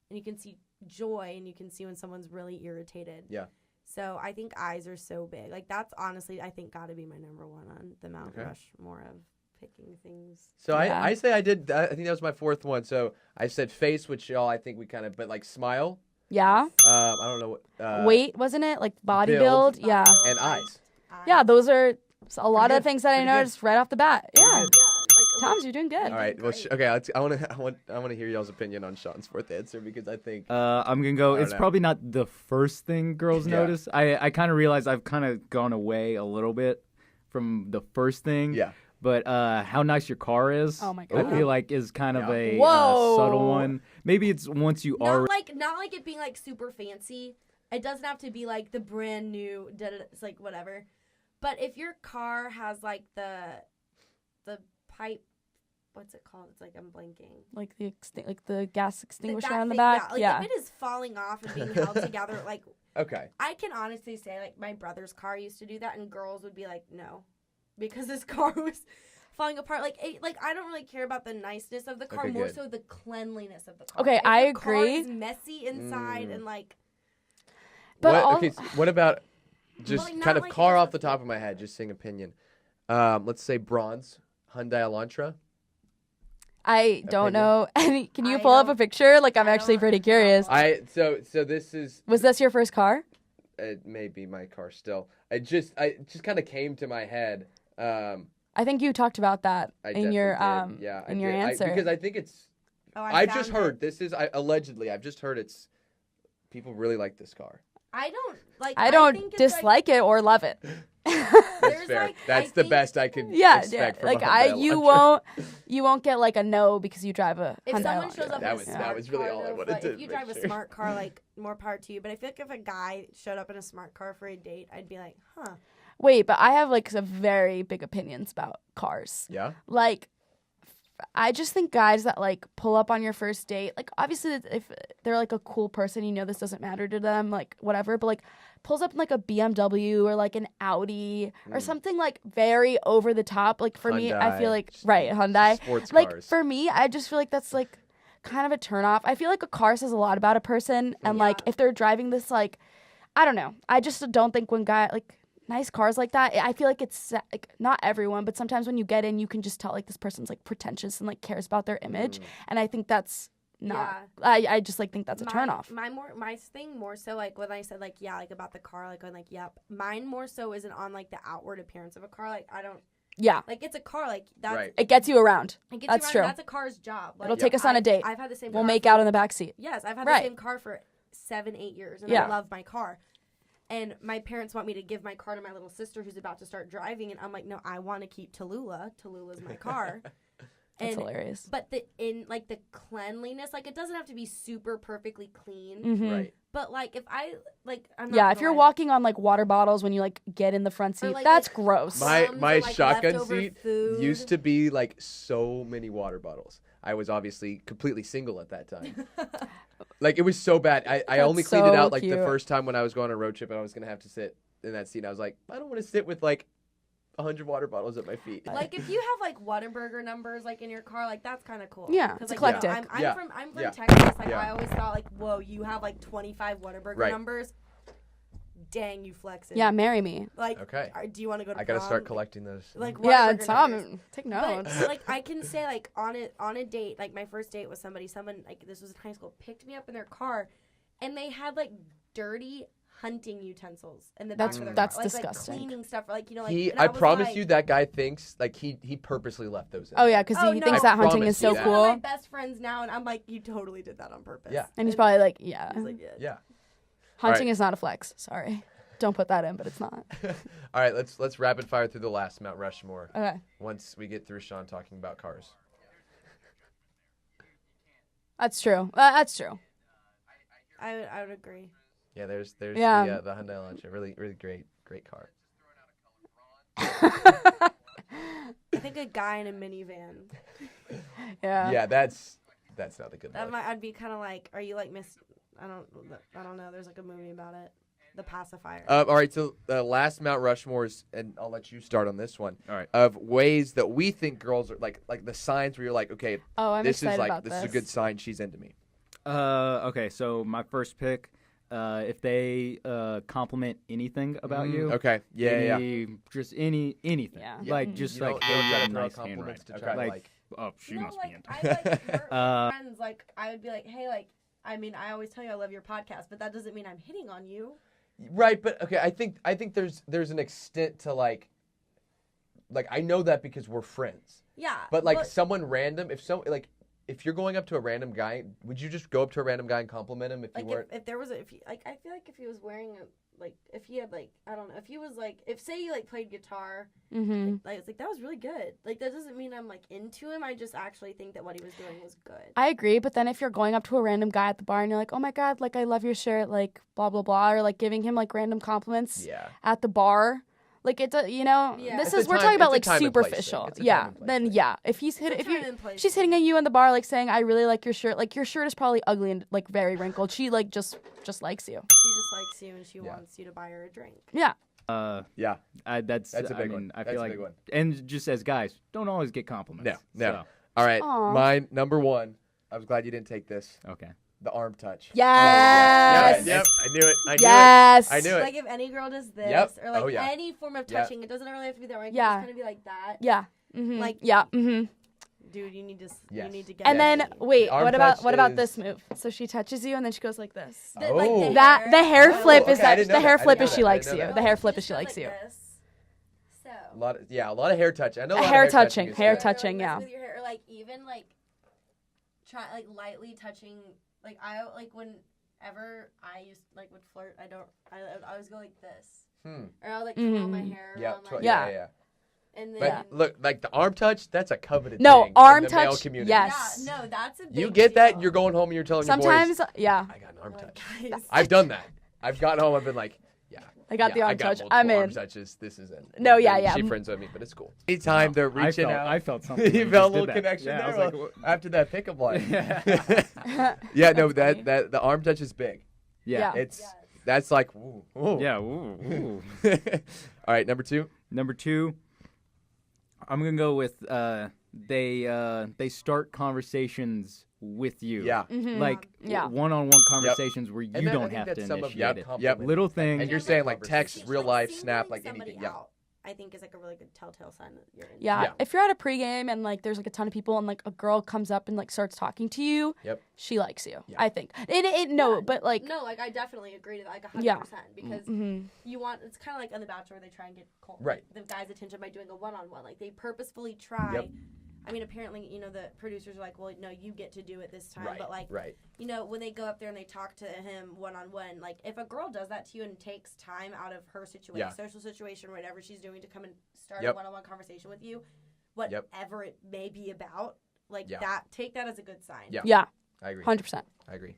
And you can see joy, and you can see when someone's really irritated. Yeah. So I think eyes are so big. Like, that's honestly, I think, got to be my number one on the Mount Okay. Rushmore of picking things. So Yeah. I say I did. I think that was my fourth one. So I said face, which y'all I think we kind of, but like smile. Yeah. I don't know what. Weight, wasn't it? Like, body build. build. Yeah. And eyes. Yeah, those are a lot of good. things that I Pretty good. noticed right off the bat. Yeah. good. Yeah, like Thomas, you're doing good. All right. Well, Great. okay. I want to hear y'all's opinion on Sean's fourth answer because I think I'm gonna go. I don't It's know. probably not the first thing girls Yeah. notice. I kind of realize I've kind of gone away a little bit from the first thing. yeah. But how nice your car is. Oh my I God. feel like is kind of Yeah. a Whoa. subtle one. Maybe it's once you are. Not like it being like super fancy. It doesn't have to be like the brand new. It's like whatever. But if your car has like the pipe, what's it called? It's like I'm blanking. Like the gas extinguisher That on the thing, back. yeah. Like if it is falling off and being held together, like Okay. I can honestly say like my brother's car used to do that, and girls would be like, no, because his car was falling apart. Like I don't really care about the niceness of the car, Okay, more good. so the cleanliness of the car. Okay, If I your car agree. is messy inside and like. But Okay. So what about just like, not kind of like car just off the top of my head, just saying opinion. Let's say bronze Hyundai Elantra. I don't Opinion. know any. Can you I pull up a don't- picture? Like I'm I actually don't pretty know. curious. So this is Was this your first car? it may be my car still. I just kind of came to my head. I think you talked about that I in your definitely did. Yeah, I in your did. answer. Because I think it's. Oh, I just found it. heard this is allegedly. I've just heard it's. People really like this car. I don't like. I don't think it's, dislike it or love it. That's There's, fair. like, That's I the think- best I could Yeah, expect from like a Hyundai you Elantra. won't get like a no because you drive a If Hyundai someone Elantra. shows up That in was- a that smart was really car, all I though, wanted like, to if you make drive a sure. smart car, like more power to you. But I feel like if a guy showed up in a smart car for a date, I'd be like, huh. Wait, but I have like some very big opinions about cars. Yeah. Like, I just think guys that like pull up on your first date, like obviously if they're like a cool person, you know this doesn't matter to them, like whatever, but like pulls up in like a BMW or like an Audi or something like very over the top. Like for me, I feel Hyundai, like Hyundai. Sports Like cars. for me, I just feel like that's like kind of a turnoff. I feel like a car says a lot about a person, and like if they're driving this like, I don't know. I just don't think when nice cars like that, I feel like it's like not everyone, but sometimes when you get in, you can just tell like this person's like pretentious and like cares about their image, and I think that's not. I just like think that's a turnoff. My thing more so like when I said like like about the car, like I'm like mine more so isn't on like the outward appearance of a car. Like I don't Yeah, like it's a car, like that's Right. it gets you around. it gets That's you true. around, That's a car's job. Like, It'll take us on a date. I've had the same. We'll car make for- out in the back seat. Yes, I've had Right. the same car for 7-8 years, and Yeah. I love my car. And my parents want me to give my car to my little sister who's about to start driving, and I'm like, no, I want to keep Tallulah. Tallulah's my car. That's hilarious. But the cleanliness, like it doesn't have to be super perfectly clean. Mhm. Right. But like if I like, I'm not Yeah, gonna if you're lie. walking on like water bottles when you like get in the front seat, like, that's with gross. My crumbs my or, like, shotgun leftover seat food. used to be like so many water bottles. I was obviously completely single at that time. Like it was so bad. I That's only cleaned it so out like the cute. first time when I was going on a road trip and I was gonna have to sit in that seat. And I was like, I don't want to sit with like 100 water bottles at my feet. Like if you have like Whataburger numbers like in your car, like that's kind of cool. Yeah, 'Cause, it's like, you know, eclectic. I'm from Yeah. Texas. Like Yeah. I always thought like, whoa, you have like 25 Whataburger Right. numbers. Dang, you flexing. Yeah, marry me. Like, Okay. do you want to go to I gotta start prom? collecting those. Like Yeah, Whataburger Tom, numbers. take notes. But like I can say like on a date, like my first date with someone like this was in high school, picked me up in their car, and they had like dirty hunting utensils in the back of their That's car. disgusting. Like cleaning stuff, like like. He, and I was promise like, you that guy thinks like he purposely left those in. Oh yeah, because Oh, he no. thinks I that hunting promise is so you He's that. one of my cool, best friends now, and I'm like, you totally did that on purpose. Yeah. and he's probably like, yeah, He's like, yeah. Yeah. hunting right. is not a flex. Sorry, don't put that in, but it's not. All right, let's rapid fire through the last Mount Rushmore. Okay, Once we get through Sean talking about cars. that's true. That's true. I would agree. Yeah, there's Yeah. the Hyundai Elantra, really great car. I think a guy in a minivan. Yeah. Yeah, that's not a good That look. might. I'd be kind of like, are you like Miss? I don't know. There's like a movie about it. The pacifier. All right, so the last Mount Rushmore's, and I'll let you start on this one. All right. Of ways that we think girls are like the signs where you're like, okay, Oh, I'm this is excited like about this is a this. good sign she's into me. Okay, so my first pick, if they compliment anything about you. Okay, yeah. Just anything. Yeah. Like just You like don't try hey, to throw nice compliments to handwriting. try to like, oh, she no, must like be into. I like flirt with friends. Like I would be like, hey, like I mean, I always tell you I love your podcast, but that doesn't mean I'm hitting on you. Right, but okay, I think there's an extent to like like I know that because we're friends. Yeah. But like someone random, if you're going up to a random guy, would you just go up to a random guy and compliment him if you weren't? If there was I feel like if he was wearing if he had I don't know, if he was if say he played guitar, it's that was really good. Like that doesn't mean I'm into him. I just actually think that what he was doing was good. I agree, but then if you're going up to a random guy at the bar and you're like, oh my God, I love your shirt, blah blah blah, or giving him random compliments at the bar. This is we're talking about superficial. Yeah. Then if she's hitting on you in the bar saying I really like your shirt is probably ugly and very wrinkled. She just likes you. She just likes you and she wants you to buy her a drink. Yeah. That's a big one. I feel like, and just as guys, don't always get compliments. No. So. All right, Aww. mine number 1. I was glad you didn't take this. Okay. The arm touch. Yes. Yep. I knew it. Yes. I knew it. If any girl does this or any form of touching, it doesn't really have to be that way. Yeah. It's gonna be like that. Yeah. Mm-hmm. Dude, you need to get. And then wait, Arm what about touch this move? So she touches you and then she goes like this. Oh. The hair flip is okay, I that didn't know the hair that. I flip didn't is know she that. I likes didn't you. know The that. hair flip is she likes you. So. A lot of hair touch. I know. A a lot hair of touching. is Hair good. touching. Yeah. With your hair, or even try lightly touching. I whenever I used would flirt. I always go like this. Or I'll twirl my hair around my Yeah. And then But look, the arm touch, that's a coveted No, thing arm in the male touch, community. yes. Yeah, no, that's a big You get that, deal. you're going home and you're telling Sometimes, your boys, yeah. I got an arm touch. Guys. I've done that. I've gotten home, I've been like, I got the arm touch. multiple I'm arm in. touches. This isn't. No, yeah. She friends with me, but it's cool. Anytime they're reaching out. I felt something. You when felt a just little did that. connection Yeah, I there was like, after that pickup line. Yeah. No, that the arm touch is big. Yeah. That's ooh. Yeah. Ooh. All right, number 2. Number 2, I'm gonna go with they start conversations with you. Yeah. One-on-one conversations where you And don't I think have to that's some of initiate your it. compliment. Little things. And you're saying text, real life, Singling snap, somebody anything. Yeah. out, I think is a really good telltale sign that you're into. Yeah. Yeah. If you're at a pregame and there's a ton of people and a girl comes up and starts talking to you, Yep. she likes you. Yeah. I think. But No, I definitely agree to that 100% Yeah. because you want it's kind of on The Bachelor where they try and get Right. the guy's attention by doing a one-on-one. They purposefully try. Yep. I mean, apparently, the producers are well, no, you get to do it this time. Right. But right. When they go up there and they talk to him one-on-one, if a girl does that to you and takes time out of her situation, social situation, whatever she's doing to come and start a one-on-one conversation with you, whatever it may be about, that, take that as a good sign. yeah. I agree. 100%. I agree.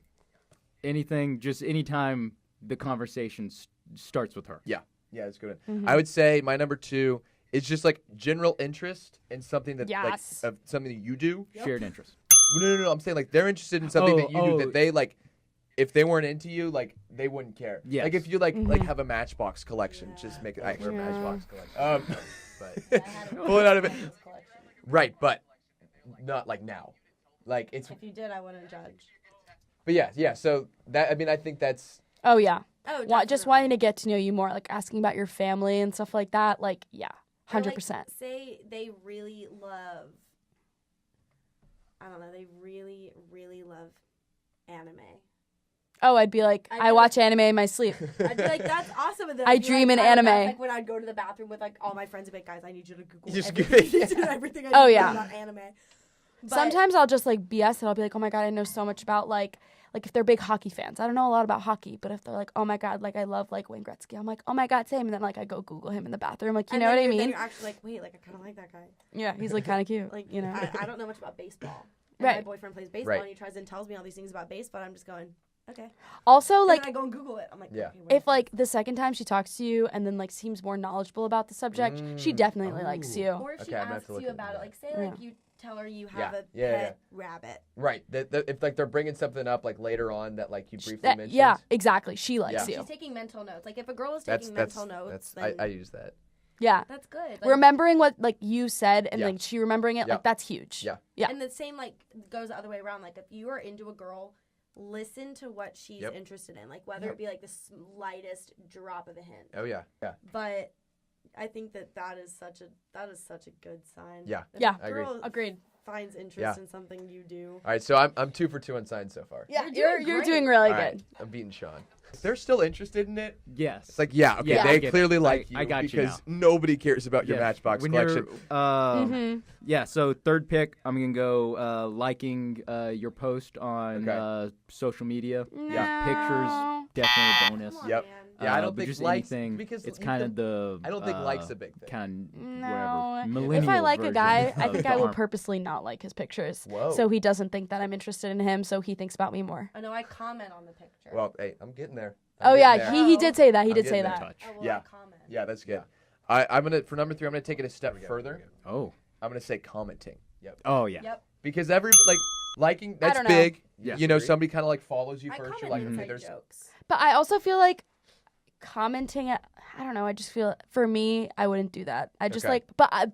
Anytime the conversation starts with her. Yeah, that's good. I would say my number 2 is just general interest in something that Yes. of something that you do. Shared interest. No. I'm saying they're interested in something that you do that they if they weren't into you, they wouldn't care. Yes. If you have a Matchbox collection, just make it. I wear a Matchbox collection. But pull it out of it. Right, but not now. It's. If you did, I wouldn't judge. But yeah. So that I think that's. Oh, yeah. Oh, Just wanting to get to know you more, asking about your family and stuff like that. 100%. Say they really love. I don't know. They really, really love anime. Oh, I'd be like, I watch anime in my sleep. I'd be like, that's awesome. And then I I'd be dream in that, anime. when I'd go to the bathroom with all my friends, I'd be like, guys, I need you to Google Just everything I Oh, know yeah. about anime. But Sometimes I'll just BS it. I'll be like, oh my God, I know so much about if they're big hockey fans. I don't know a lot about hockey, but if they're like, oh my God, I love Wayne Gretzky. I'm like, oh my God, same. And then I go Google him in the bathroom. You know what I mean? Then you're actually wait, I kind of like that guy. Yeah, he's kind of cute. I don't know much about baseball. And Right. my boyfriend plays baseball and he tries and tells me all these things about baseball. I'm just going, okay. Also, And then I go and Google it. I'm like, Yeah. okay, if the second time she talks to you and then seems more knowledgeable about the subject, she definitely likes you. Or if she Okay, I'm gonna have asks to look you into about that. it, say you tell her you have a Yeah. pet rabbit. Right. If they're bringing something up later on that you briefly mentioned. Yeah, exactly. She likes She's you. taking mental notes. If a girl is taking mental notes, then I use that. Yeah. that's good. Remembering what you said and Yeah. she remembering it, Yeah. that's huge. Yeah. Yeah. And the same goes the other way around. If you are into a girl, listen to what she's interested in. Whether it be the slightest drop of a hint. Oh yeah. Yeah. But I think that is such a good sign. Yeah. If Yeah. a I agree. girl Agreed. finds interest Yeah. in something you do. All right, so I'm 2 for 2 on signs so far. Yeah, You're doing you're great. doing really All good. right, I'm beating Sean. If they're still interested in it, Yes. it's like, yeah, okay, Yeah, I they get it. clearly like you I got you because nobody cares about your Yeah. Matchbox When collection. Yeah, so third pick, I'm going to go liking your post on Okay. social media. No. Pictures, definitely a bonus. Come on, Yep. man. Yeah, I don't but think just likes anything, because it's you kind can- of the I don't think likes a big thing. kind of No. whatever millennial If I like a version guy, I of think the I will arm. purposely not like his pictures. Whoa. So he doesn't think that I'm interested in him, so he thinks about me more. I know I comment on the picture. Well, hey, I'm getting there. Oh, I'm yeah, getting there. he did say that. He I'm did say getting there. that. Touch. Oh, well, Yeah. I comment. Yeah, that's good. I'm gonna for number 3. I'm gonna take it a step further. Oh. I'm gonna say commenting. Yep. Oh, yeah. Yep. Because liking that's don't know. big. Yeah. You know, somebody kind of like follows you I first. comment You're like, inside okay, there's jokes. But I also feel like commenting, I don't know, I just feel, for me, I wouldn't do that. I just Okay.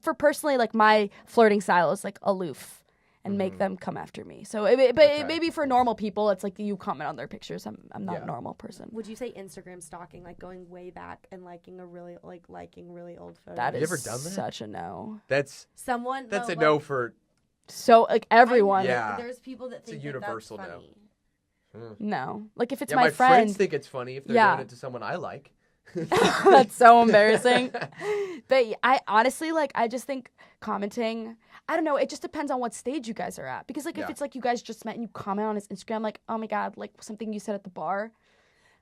for personally, like, my flirting style is, like, aloof and make them come after me. So, maybe for normal people, it's like you comment on their pictures. I'm not Yeah. a normal person. Would you say Instagram stalking, like going way back and liking really old photos? That You is ever done that? such a no. that's Someone. a like, no for So, like, everyone, Yeah. There's people that It's a think universal that no. that's funny. no. Like, if it's yeah. my My friends friend, think it's funny if they're Yeah. doing it to someone I like. that's so embarrassing. But I honestly, like, I just think commenting, I don't know, it just depends on what stage you guys are at. Because, like, if Yeah. it's like you guys just met and you comment on his Instagram, like, oh my God, like something you said at the bar.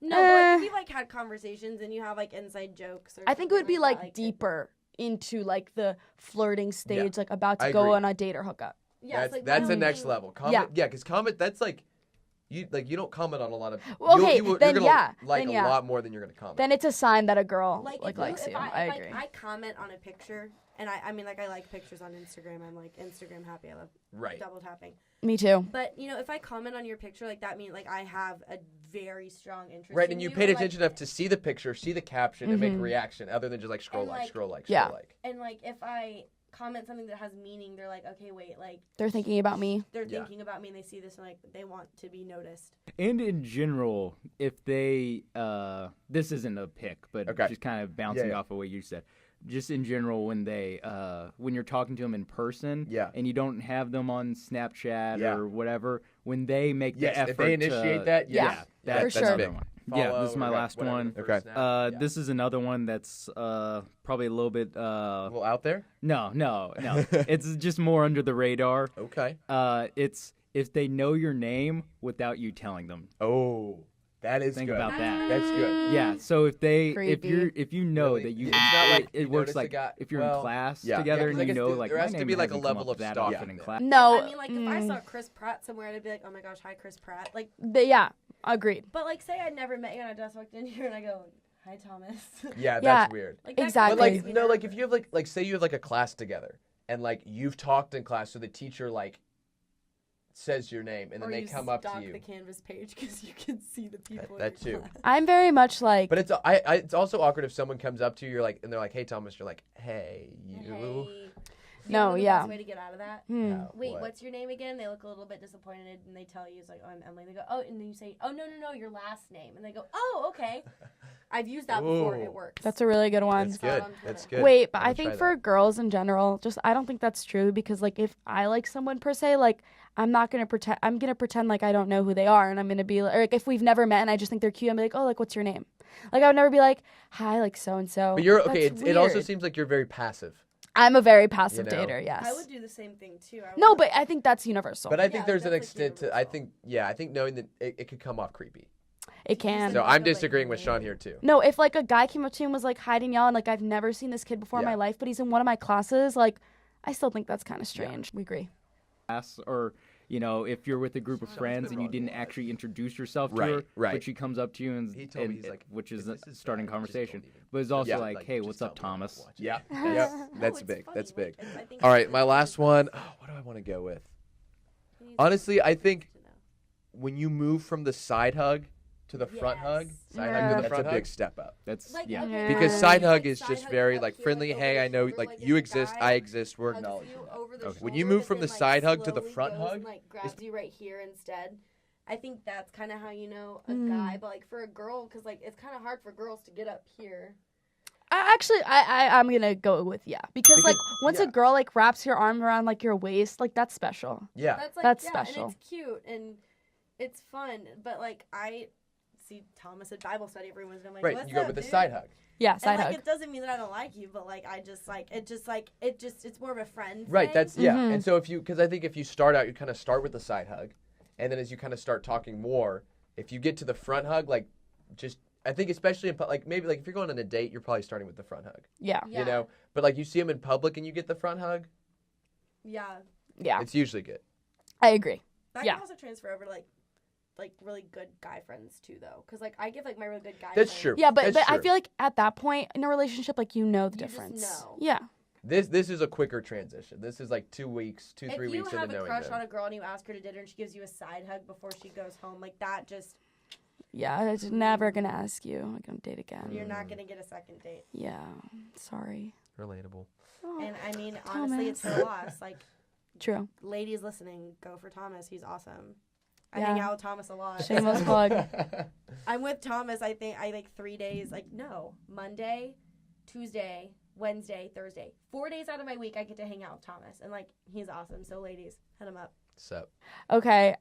No, but like, if you like had conversations and you have like inside jokes, or I think it would be something like that, deeper into like the flirting stage, like about to I go agree. on a date or hook up. Yeah, it's that's like the one next thing- level. Comment, Yeah. yeah, because comment that's like you don't comment on a lot of. Well, okay, you're then gonna yeah, like then a yeah. lot more than you're gonna comment. Then it's a sign that a girl Like, like if likes if you. I, I if, agree. I comment on a picture, and I mean, like, I like pictures on Instagram. I'm like Instagram happy. I love right. double tapping. Me too. But you know, if I comment on your picture, like that means like I have a very strong interest. Right, in and you you, paid like- attention enough to see the picture, see the caption, and make a Mhm. reaction other than just like scroll And, like, like- scroll like, Yeah. scroll like. And like if I comment something that has meaning, they're like, okay, wait, like They're thinking about me. they're Yeah. thinking about me and they see this and like they want to be noticed. And in general, if they, this isn't a pick, but Okay. just kind of bouncing Yeah. off of what you said. Just in general, when they, when you're talking to them in person, Yeah. and you don't have them on Snapchat Yeah. or whatever, when they make Yes, the effort, if they initiate to, that, Yeah, yes. for that's sure. another big. one. Follow Yeah, this is my or last whatever, one. the first Okay. snap. Yeah. This is another one that's probably a little bit. Well, out there. No. It's just more under the radar. Okay. It's if they know your name without you telling them. Oh, that is Think good. about that. That's good. Yeah. So if Creepy. you know Really? that you, It's not like it you works notice a like guy- if you're well, in class yeah. together Yeah, 'cause I and you guess know there like has my to be, name like, a hasn't come level up of that stalking often in there. class. No. I mean, like if I saw Chris Pratt somewhere, I'd be like, oh my gosh, hi Chris Pratt. Like, Yeah, agreed. but like say I never met you and I just walked in here and I go, hi Thomas. Yeah, Yeah. that's weird. Like, that Exactly. But kinda makes like, me no, like nervous. if you have like say you have like a class together and like you've talked in class, so the teacher like says your name and then Or they you come up to stalk you. the Canvas page because you can see the people. That in your too. class. I'm very much like, But it's it's also awkward if someone comes up to you, you're like, and they're like, hey Thomas, you're like, hey you. Hey. Do you No, know the yeah. best way to get out of that? No, Wait, what? what's your name again? They look a little bit disappointed and they tell you, it's like, oh, I'm Emily. They go, oh, and then you say, oh, no, your last name. And they go, oh, okay. I've used that before. Ooh. It works. that's a really good one. That's Saw it good. on Twitter. That's good. Wait, but I'm I gonna think try for that. girls in general, just I don't think that's true because like if I like someone per se, like I'm not gonna pretend. I'm gonna pretend like I don't know who they are, and I'm gonna be like if we've never met and I just think they're cute, I'm like, oh, like what's your name? Like I would never be like, hi, like so and so. But you're okay. That's It also weird. seems like you're very passive. I'm a very passive You know? dater. Yes. I would do the same thing, too. No, but I think that's universal. But I Yeah, think there's an that's, like, extent to. I think knowing that it could come off creepy. it can. So Like, I'm like, disagreeing with me. Sean here too. No, if like a guy came up to him and was like hi Daniela and like I've never seen this kid before in Yeah. my life, but he's in one of my classes, like I still think that's kind of strange. We agree. Class, or if you're with a group of friends and you didn't actually introduce yourself to Right, her, right. but she comes up to you and, He told me, he's like, which is "If this is starting bad, just conversation, don't even." but it's also Yeah. like, hey, just what's tell up, me I'm not Thomas? watching. Yeah, Yeah. yep. No, That's it's big. funny. That's Like, big. I think All right, it's my really last fun. one. Oh, what do I want to go with? Please Honestly, I think to know. when you move from the side hug to the front hug, Yes. side Yeah. hug to the That's front a hug, big step up. That's Like, yeah. okay, Because Yeah. side like, hug is side just hug very up like here, friendly. like, Hey, over I the know, shoulder, like if you a exist, guy I exist. We're hugs acknowledging. you over the Okay. When you shoulder, move but from the then, like, side hug to the slowly front goes hug, and, like grabs you right here instead. I think that's kind of how you know a Mm. guy, but like for a girl, because like it's kind of hard for girls to get up here. I'm gonna go with yeah because like Because- once yeah. a girl like wraps your arm around like your waist, like that's special. Yeah. That's like That's yeah, special. and it's cute and it's fun, but like see Thomas at Bible study every Wednesday. I'm like, Right, what's you go up, with the dude? side hug. Yeah, side And like hug. it doesn't mean that I don't like you, but like it's more of a friend. Right, thing. that's yeah. Mhm. And so because I think if you start out, you kind of start with the side hug, and then as you kind of start talking more, if you get to the front hug, like just I think especially in like maybe like if you're going on a date, you're probably starting with the front hug. Yeah. Yeah. You know, but like you see them in public and you get the front hug, Yeah. Yeah. it's usually good. I agree. That Yeah. can also transfer over to like really good guy friends too, though, because like I give like my real good guy. That's friends, true. Yeah, but That's I true. feel like at that point in a relationship, like you know the You just difference. know. Yeah. This is a quicker transition. This is like 2 weeks, 2-3 If weeks you into have a knowing crush them. on a girl and you ask her to dinner and she gives you a side hug before she goes home, like that just Yeah, I'm just never gonna ask you like on a date again. you're not gonna get a second date. Yeah. Sorry. Relatable. Oh, And I mean, honestly, it's her loss. Like, true. ladies listening, go for Thomas. He's awesome. I Yeah. hang out with Thomas a lot. Shameless plug. I'm with Thomas. I think I like 3 days. Like no, Monday, Tuesday, Wednesday, Thursday. 4 days out of my week, I get to hang out with Thomas, and like he's awesome. So ladies, hit him up. So Okay.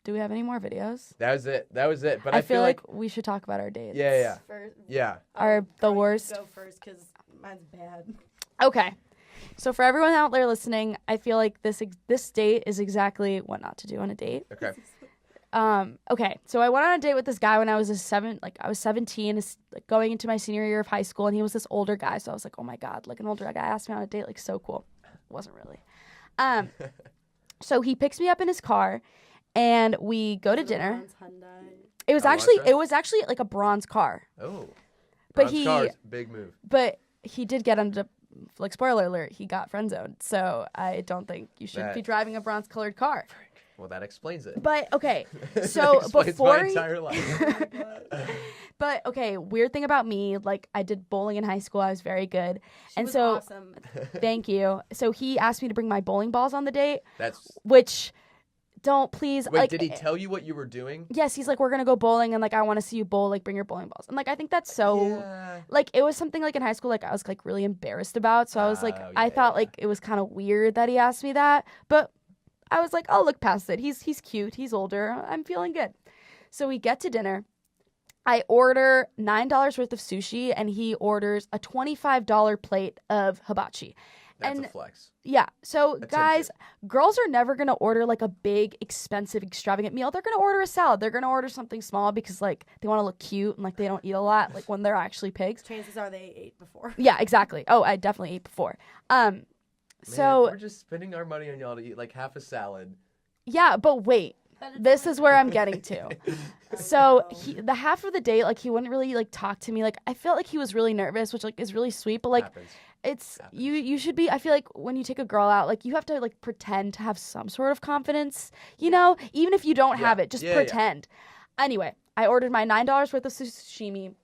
Do we have any more videos? that was it. But I feel like we should talk about our dates. yeah. First, Yeah. Are the girl, you worst. Go first, cause mine's bad. Okay. So for everyone out there listening, I feel like this date is exactly what not to do on a date. Okay. Okay. So I went on a date with this guy when I was 17, like going into my senior year of high school, and he was this older guy. So I was like, oh my God, like an older guy asked me on a date, like so cool. It wasn't really. So he picks me up in his car, and we go to dinner. It was I actually watched that. like a bronze car, Oh. But Bronze he- cars, big move. but he did get under. Like spoiler alert, he got friend zoned. So I don't think you should be That- driving a bronze colored car. Well, that explains it. But okay, That so explains before my he- entire life. But okay, weird thing about me, like I did bowling in high school. I was very good. She And was so awesome. thank you. So he asked me to bring my bowling balls on the date, That's which don't please wait. like Did he tell you what you were doing? yes, he's like, we're gonna go bowling and like I wanna see you bowl, like bring your bowling balls. And like I think that's so Yeah. like it was something like in high school like I was like really embarrassed about. So I was like Oh, I yeah, thought yeah. like it was kinda weird that he asked me that. But I was like, I'll look past it. He's cute, he's older, I'm feeling good. So we get to dinner. I order $9 worth of sushi and he orders a $25 plate of hibachi. That's and a flex. yeah, so Attempted. guys, girls are never going to order like a big, expensive, extravagant meal. They're going to order a salad. They're going to order something small because like they want to look cute and like they don't eat a lot like when they're actually pigs. Chances are they ate before. Yeah, exactly. Oh, I definitely ate before. Man, So we're just spending our money on y'all to eat like half a salad. yeah, but wait. This is where I'm getting to. So the half of the date, like he wouldn't really like talk to me. Like I felt like he was really nervous, which like is really sweet. But like Happens. it's you should be. I feel like when you take a girl out, like you have to like pretend to have some sort of confidence. You know, even if you don't have it, just Yeah, yeah. pretend. Anyway, I ordered my $9 worth of sashimi.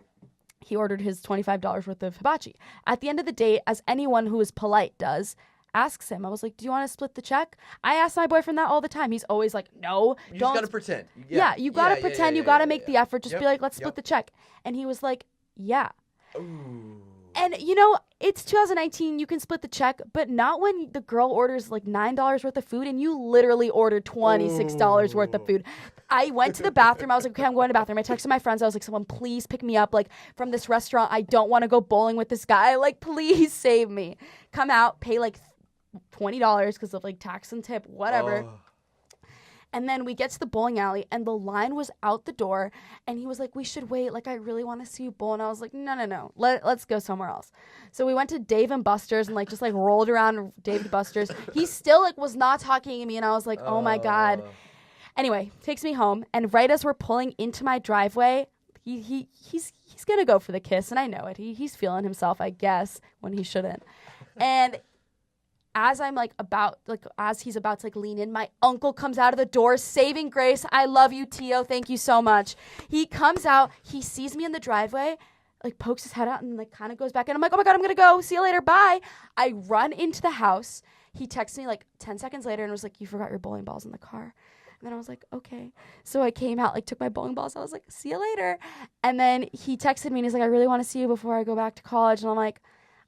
He ordered his $25 worth of hibachi. At the end of the date, as anyone who is polite does, asks him, I was like, do you want to split the check? I ask my boyfriend that all the time. He's always like, no, You don't. just gotta pretend. Yeah, you gotta pretend. You gotta make the effort. Just Yep, be like, let's yep. split the check. And he was like, yeah. Ooh. And you know, it's 2019. You can split the check, but not when the girl orders like $9 worth of food and you literally ordered $26 worth of food. I went to the bathroom. I was like, okay, I'm going to the bathroom. I texted my friends. I was like, someone please pick me up like from this restaurant. I don't want to go bowling with this guy. Like, please save me. Come out, pay like $20 because of like tax and tip, whatever. Oh. And then we get to the bowling alley, and the line was out the door. And he was like, we should wait. Like, I really want to see you bowl. And I was like, no. Let's go somewhere else. So we went to Dave and Buster's and, like, just, like, rolled around Dave and Buster's. He still, like, was not talking to me. And I was like, oh, my God. Anyway, takes me home. And right as we're pulling into my driveway, he's going to go for the kiss. And I know it. He's feeling himself, I guess, when he shouldn't. And as I'm like as he's about to like lean in, my uncle comes out of the door, saving grace. I love you, Tio. Thank you so much. He comes out, he sees me in the driveway, like pokes his head out and like kind of goes back in. I'm like, oh my God, I'm gonna go. See you later. Bye. I run into the house. He texts me like 10 seconds later and was like, you forgot your bowling balls in the car. And then I was like, okay. So I came out, like took my bowling balls. I was like, see you later. And then he texted me and he's like, I really want to see you before I go back to college. And I'm like,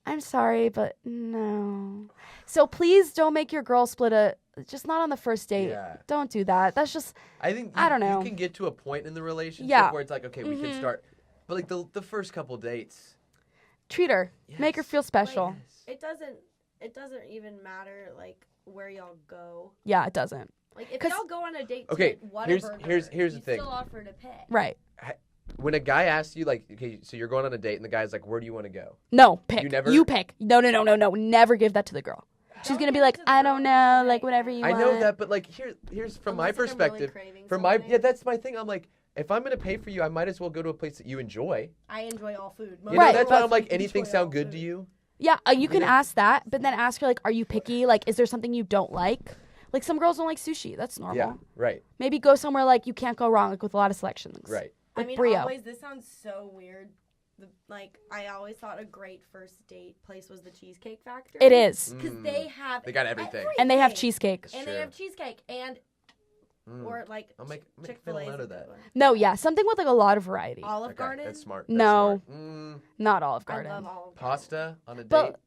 I'm sorry, but no. So please don't make your girl split a just not on the first date. Yeah. Don't do that. That's just I think I don't know. You can get to a point in the relationship Yeah. where it's like, okay, we can start, but like the first couple dates. treat her. Make her Yes. feel special. It doesn't even matter like where y'all go. Yeah, it doesn't. Like if 'Cause- y'all go on a date Okay, to whatever, here's the you thing. still offer to pay. Right. When a guy asks you, like, okay, so you're going on a date, and the guy's like, where do you want to go? No, pick. You never- You pick. No. Never give that to the girl. She's Don't gonna be give it like, to the I girl don't until know, the like night whatever you I want. know that, but like here's from my Unless, like, I'm really perspective. craving From my something. that's my thing. I'm like, if I'm gonna pay for you, I might as well go to a place that you enjoy. I enjoy all food. You know, Right, that's why but- I'm like, Enjoy anything all sound good food. to you? Yeah, you can know? ask that, but then ask her like, are you picky? Like, is there something you don't like? Like some girls don't like sushi. That's normal. Yeah, right, Maybe go somewhere like you can't go wrong, like with a lot of selections. right. I Like mean, Brio. always this sounds so weird. Like I always thought a great first date place was the Cheesecake Factory. It is. because they have They got everything. And they have cheesecake. and Sure. they have cheesecake and or like I'll make Chick-fil-A mental note is of a that. good one. No, yeah, something with like a lot of variety. Olive Okay, Garden. that's smart. No. That's smart. Not Olive I Garden. love Olive Garden. Pasta on a date. But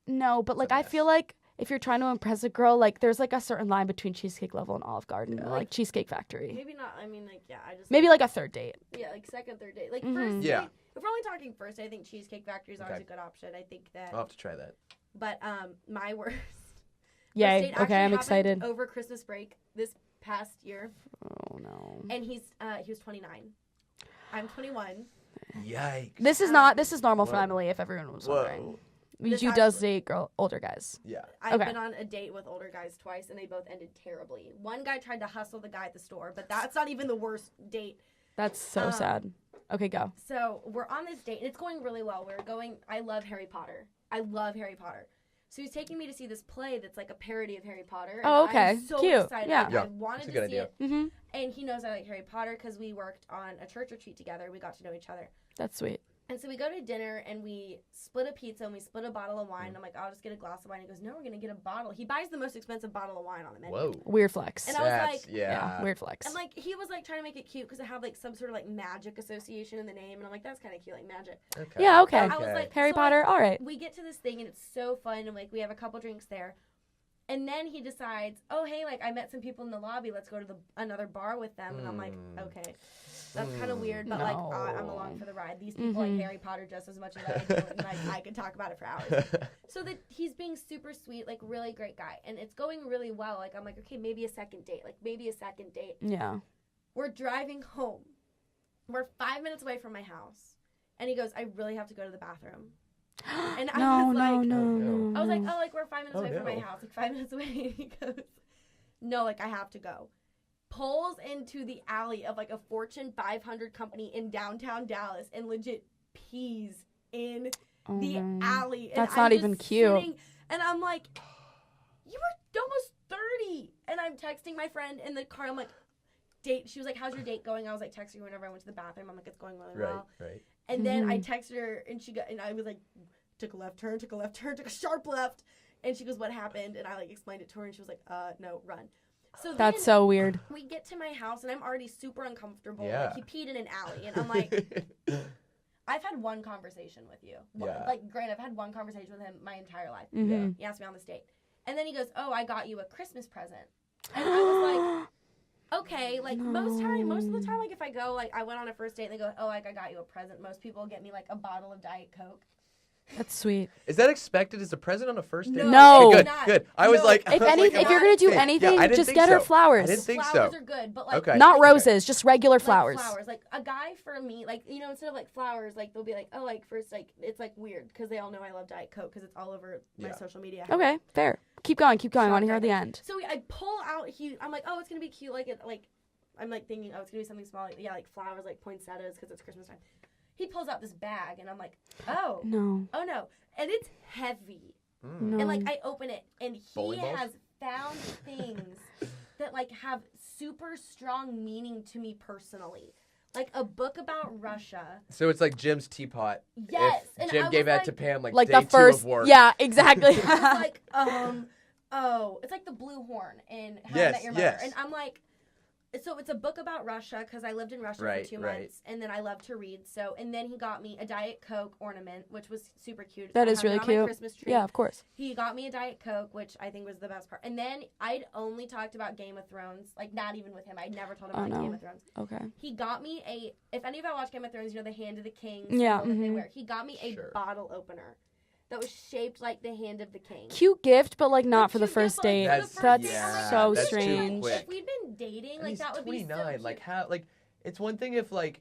no, but like a I mess. feel like if you're trying to impress a girl, like there's like a certain line between Cheesecake Level and Olive Garden, or like Cheesecake Factory. Maybe not. I mean, like I just Maybe like a third date. yeah, like second, third date, like Mhm. first. Yeah. Date, if we're only talking first, I think Cheesecake Factory is always Okay. a good option. I think that. I'll have to try that. But my worst. Yay. First date actually Okay, I'm happened excited. Over Christmas break this past year, Oh no. and he was 29. I'm 21. Yikes. This is normal for Whoa. Emily if everyone was wondering. Whoa. This You does actually- date older guys. Yeah. I've Okay. been on a date with older guys twice, and they both ended terribly. One guy tried to hustle the guy at the store, but that's not even the worst date. That's so sad. Okay, go. So we're on this date, and it's going really well. I love Harry Potter. I love Harry Potter. So he's taking me to see this play that's like a parody of Harry Potter. and Oh, okay. I'm so Cute. excited. Yeah. Yeah, I wanted it's a to good see idea. it. Mm-hmm. And he knows I like Harry Potter because we worked on a church retreat together. We got to know each other. That's sweet. And so we go to dinner and we split a pizza and we split a bottle of wine. I'm like, I'll just get a glass of wine. He goes, no, we're going to get a bottle. He buys the most expensive bottle of wine on the menu. Whoa. Weird flex. And I was That's, like- yeah. Weird flex. And like, he was like trying to make it cute because it had like some sort of like magic association in the name. And I'm like, that's kind of cute, like magic. Okay. Yeah, okay. I was like, Harry so, Potter, all right. We get to this thing and it's so fun. And like, we have a couple drinks there. And then he decides, oh, hey, like I met some people in the lobby. Let's go to another bar with them. And I'm like, okay. That's kind of weird, but like I'm No. along for the ride. These people like Harry Potter just as much as I do, and like I could talk about it for hours. So that he's being super sweet, like really great guy, and it's going really well. Like I'm like, okay, maybe a second date. Yeah. We're driving home. We're 5 minutes away from my house, and he goes, I really have to go to the bathroom. And I No, was like, no. I was like, oh, like we're 5 minutes Oh, away from my no. house, like 5 minutes away. And he goes, no, like I have to go. Pulls into the alley of like a Fortune 500 company in downtown Dallas and legit pees in Oh, the no. alley. And That's I'm not just even cute. sitting, and I'm like, you were almost 30. And I'm texting my friend in the car. I'm like, date. She was like, how's your date going? I was like texting her whenever I went to the bathroom. I'm like, it's going really well. Right. And then I texted her, and I was like, took a left turn, took a sharp left. And she goes, what happened? And I like explained it to her, and she was like, no, run. So That's then so weird. we get to my house, and I'm already super uncomfortable. Yeah. Like, he peed in an alley, and I'm like, I've had one conversation with you. Yeah. Like, granted, I've had one conversation with him my entire life. Mm-hmm. He asked me on this date. And then he goes, oh, I got you a Christmas present. And I was like, okay, like most of the time, like if I go, like I went on a first date and they go, oh, like I got you a present. Most people get me like a bottle of Diet Coke. That's sweet. Is that expected as a present on a first date? No. Okay, good, Not. good. I was No. like, If I was any, like, if you're gonna do yeah, anything, I didn't just think get her so. flowers. I didn't think Flowers so. are good, but like Okay. Not Okay. roses, just regular like flowers. Like a guy for me, like you know, instead of like flowers, like they'll be like, oh, like first, like it's like weird because they all know I love Diet Coke because it's all over my Yeah. social media. Okay, fair. Keep going. I want to hear Shaka. the end. So I pull out. I'm like, oh, it's gonna be cute. I'm like thinking, oh, it's gonna be something small. Like, yeah, like flowers, like poinsettias, because it's Christmas time. He pulls out this bag, and I'm like, oh No. no, and it's heavy. No. And like I open it, and he Bowling balls? has found things that like have super strong meaning to me personally. Like a book about Russia. So it's like Jim's teapot. Yes, If and Jim I gave was that to Pam like day the first. 2 of work. Yeah, exactly. It's like, oh, it's like the blue horn in How I Yes, Met Your Mother. yes. And I'm like, So it's a book about Russia because I lived in Russia Right, for 2 right. months, and then I love to read. So, and then he got me a Diet Coke ornament, which was super cute. That I is have it really on my cute. Christmas tree. Yeah, of course. He got me a Diet Coke, which I think was the best part. And then I'd only talked about Game of Thrones, like not even with him. I'd never told him Oh, I liked no. Game of Thrones. Okay. He got me if any of y'all watch Game of Thrones, you know the Hand of the King Yeah, symbol that they mhm. wear. He got me a Sure. bottle opener that was shaped like the Hand of the King. Cute gift, but like not for the Cute gift, first but, like, date. for the That's- first That's date, I'm like, so that's too strange. quick. If we'd been dating, And like he's that would 29. be so cute. Like how? Like it's one thing if like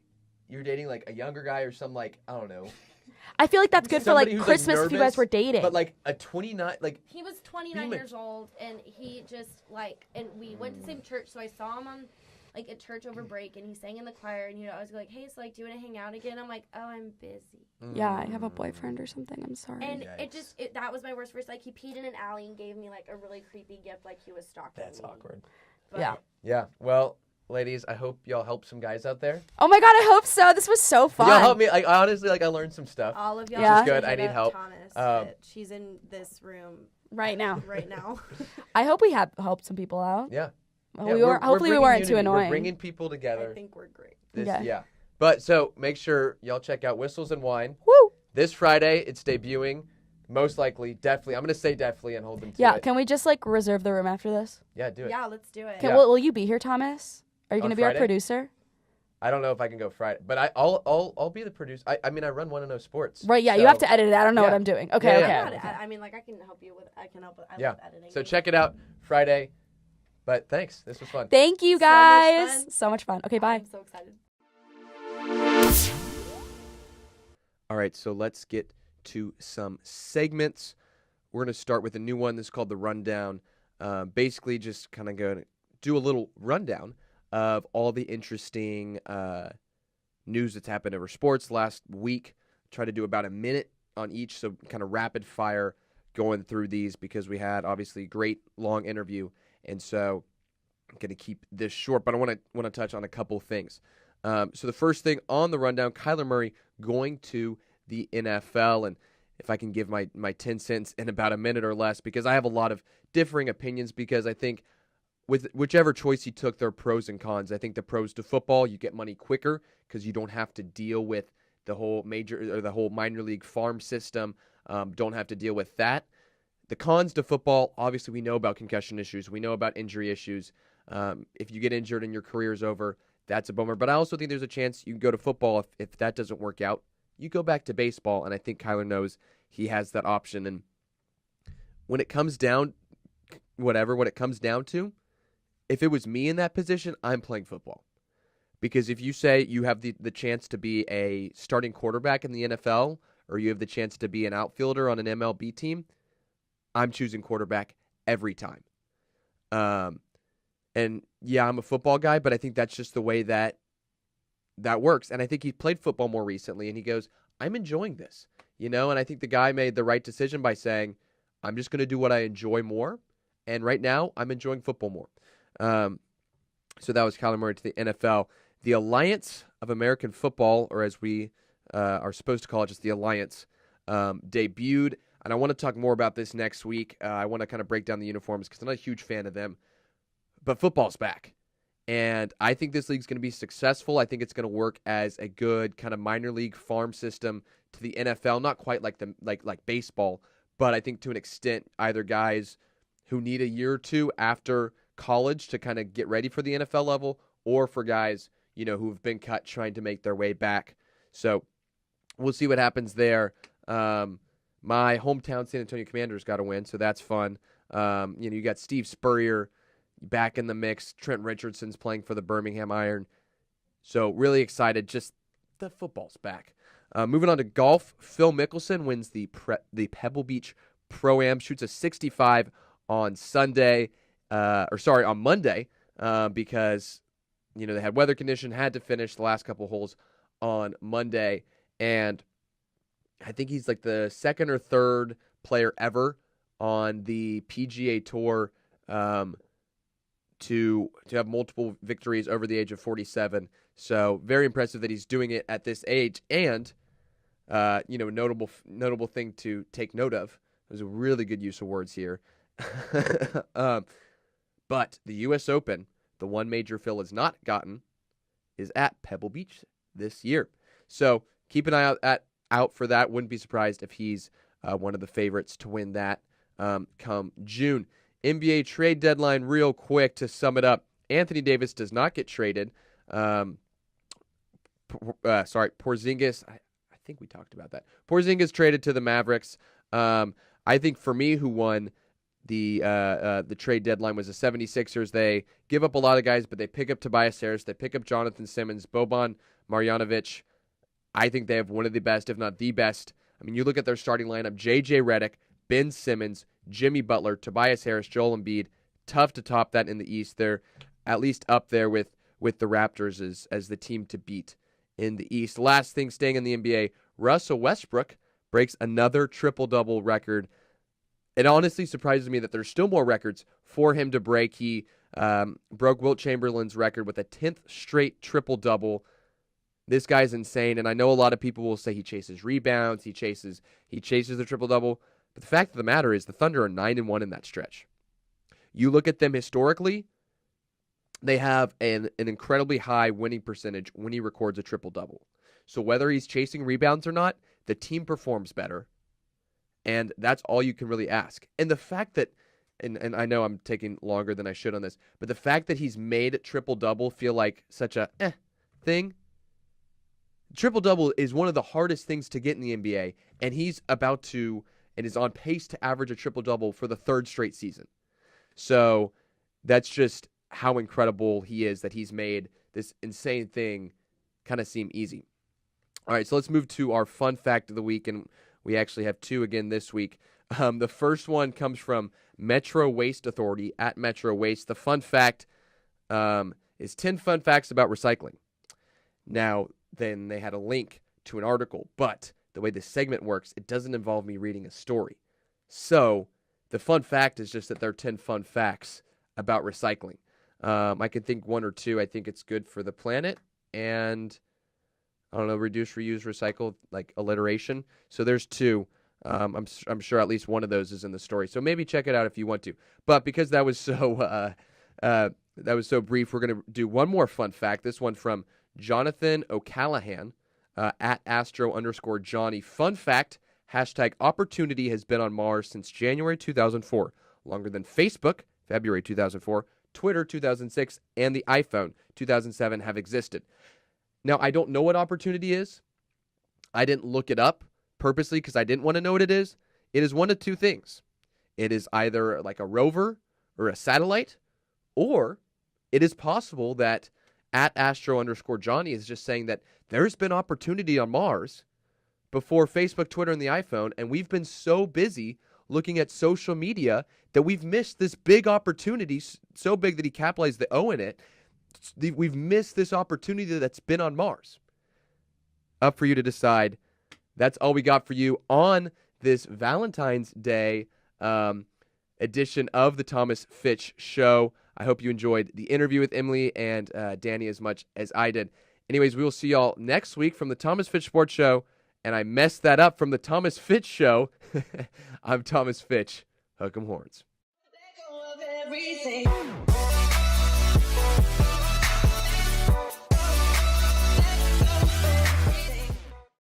you're dating like a younger guy or some like I don't know. I feel like that's good for Somebody like who's, Christmas if you guys nervous, were dating. But like a 29, like He was 29 Being a- years old, and he just like, and we went to the same church, so I saw him on like at church over break, and he sang in the choir, and I was like, hey, so like, do you want to hang out again? I'm like, oh, I'm busy. yeah, I have a boyfriend or something. I'm sorry. And Yikes. that was my worst first. Like he peed in an alley and gave me like a really creepy gift, like he was stalking That's me. awkward. But Yeah. Yeah. Well, ladies, I hope y'all help some guys out there. Oh my god, I hope so. This was so fun. Y'all help me. Like honestly, like I learned some stuff. all of y'all, Yeah. should Good, hit I need up help. Thomas, Um, she's in this room right now. right now. I hope we have helped some people out. Yeah. Well, Yeah, we were, hopefully we bringing weren't too unity. We're annoying. bringing people together. I think we're great. Yeah. Yeah. But so make sure y'all check out Whistles and Wine Woo! this Friday. It's debuting. Most likely, definitely. I'm gonna say definitely and hold them to Yeah, it. can we just like reserve the room after this? Yeah, do it. Yeah, let's do it. Can, Yeah. will you be here, Thomas? Are you On going to be our Friday? producer? I don't know if I can go Friday, but I'll be the producer. I mean, I run One and No Sports. Right, yeah, so- you have to edit it. I don't know what Yeah. I'm doing. Okay, Yeah, okay. yeah, I'm yeah. not- I mean, like I can help you with. I can help with. I Yeah. love editing. So check it out Friday. But thanks. This was fun. Thank you So much guys. fun. So much fun. Okay, bye. I'm so excited. All right, so let's get to some segments. We're going to start with a new one. This is called The Rundown. Basically, just kind of going to do a little rundown of all the interesting news that's happened over sports last week. Try to do about a minute on each, so kind of rapid fire going through these because we had obviously a great long interview, and so I'm going to keep this short, but I want to touch on a couple things. So the first thing on the rundown, Kyler Murray going to the NFL, and if I can give my 10 cents in about a minute or less, because I have a lot of differing opinions, because I think with whichever choice he took, there are pros and cons. I think the pros to football, you get money quicker because you don't have to deal with the whole minor league farm system. Don't have to deal with that. The cons to football, obviously, we know about concussion issues. We know about injury issues. If you get injured and your career is over, that's a bummer. But I also think there's a chance you can go to football if that doesn't work out. You go back to baseball, and I think Kyler knows he has that option. And when it comes down, what it comes down to, if it was me in that position, I'm playing football. Because if you say you have the chance to be a starting quarterback in the NFL, or you have the chance to be an outfielder on an MLB team, I'm choosing quarterback every time. And yeah, I'm a football guy, but I think that's just the way that works. And I think he played football more recently, and he goes, I'm enjoying this, And I think the guy made the right decision by saying, I'm just going to do what I enjoy more. And right now, I'm enjoying football more. So that was Kyler Murray to the NFL. The Alliance of American Football, or as we are supposed to call it, just the Alliance, debuted. And I want to talk more about this next week. I want to kind of break down the uniforms because I'm not a huge fan of them. But football's back. And I think this league's going to be successful. I think it's going to work as a good kind of minor league farm system to the NFL. Not quite like like baseball, but I think to an extent, either guys who need a year or two after college to kind of get ready for the NFL level, or for guys, who've been cut trying to make their way back. So we'll see what happens there. My hometown San Antonio Commanders got a win, so that's fun. You got Steve Spurrier back in the mix. Trent Richardson's playing for the Birmingham Iron. So really excited. Just the football's back. Moving on to golf, Phil Mickelson wins the Pebble Beach Pro-Am, shoots a 65 on Monday, because they had weather condition, had to finish the last couple holes on Monday, and I think he's like the second or third player ever on the PGA Tour to have multiple victories over the age of 47. So very impressive that he's doing it at this age. And notable thing to take note of. It was a really good use of words here. But the U.S. Open, The one major Phil has not gotten is at Pebble Beach this year. So keep an eye out for that. Wouldn't be surprised if he's one of the favorites to win that come June. NBA trade deadline real quick to sum it up. Anthony Davis does not get traded. Porzingis, I think we talked about that. Porzingis traded to the Mavericks. I think for me, who won the trade deadline was the 76ers. They give up a lot of guys, but they pick up Tobias Harris. They pick up Jonathan Simmons, Boban Marjanovic. I think they have one of the best, if not the best. I mean, you look at their starting lineup, J.J. Redick, Ben Simmons, Jimmy Butler, Tobias Harris, Joel Embiid. Tough to top that in the East. They're at least up there with the Raptors as the team to beat in the East. Last thing, staying in the NBA, Russell Westbrook breaks another triple-double record. It honestly surprises me that there's still more records for him to break. He broke Wilt Chamberlain's record with a 10th straight triple-double. This guy's insane, and I know a lot of people will say he chases rebounds, he chases the triple-double, but the fact of the matter is the Thunder are 9-1 in that stretch. You look at them historically, they have an incredibly high winning percentage when he records a triple-double. So whether he's chasing rebounds or not, the team performs better. And that's all you can really ask. And the fact that, and I know I'm taking longer than I should on this, but the fact that he's made triple-double feel like such a thing. Triple-double is one of the hardest things to get in the NBA, and he's about to, and is on pace to average a triple-double for the third straight season. So that's just how incredible he is that he's made this insane thing kind of seem easy. All right, so let's move to our fun fact of the week, and we actually have two again this week. The first one comes from Metro Waste Authority, at Metro Waste. The fun fact is 10 fun facts about recycling. Now, then they had a link to an article, but the way this segment works, it doesn't involve me reading a story. So the fun fact is just that there are 10 fun facts about recycling. I can think one or two. I think it's good for the planet and, I don't know, reduce, reuse, recycle, like alliteration. So there's two. I'm sure at least one of those is in the story. So maybe check it out if you want to. But because that was so brief, we're going to do one more fun fact. This one from Jonathan O'Callahan, at Astro_Johnny. Fun fact, #opportunity has been on Mars since January 2004, longer than Facebook, February 2004, Twitter 2006, and the iPhone 2007 have existed. Now, I don't know what opportunity is. I didn't look it up purposely because I didn't want to know what it is. It is one of two things. It is either like a rover or a satellite, or it is possible that at Astro_Johnny is just saying that there's been opportunity on Mars before Facebook, Twitter, and the iPhone, and we've been so busy looking at social media that we've missed this big opportunity, so big that he capitalized the O in it. We've missed this opportunity that's been on Mars. Up for you to decide. That's all we got for you on this Valentine's Day edition of the Thomas Fitch Show. I hope you enjoyed the interview with Emily and Danny as much as I did. Anyways, we will see y'all next week from the Thomas Fitch Sports Show. And I messed that up from the Thomas Fitch Show. I'm Thomas Fitch. Hook 'em horns. Let go of everything.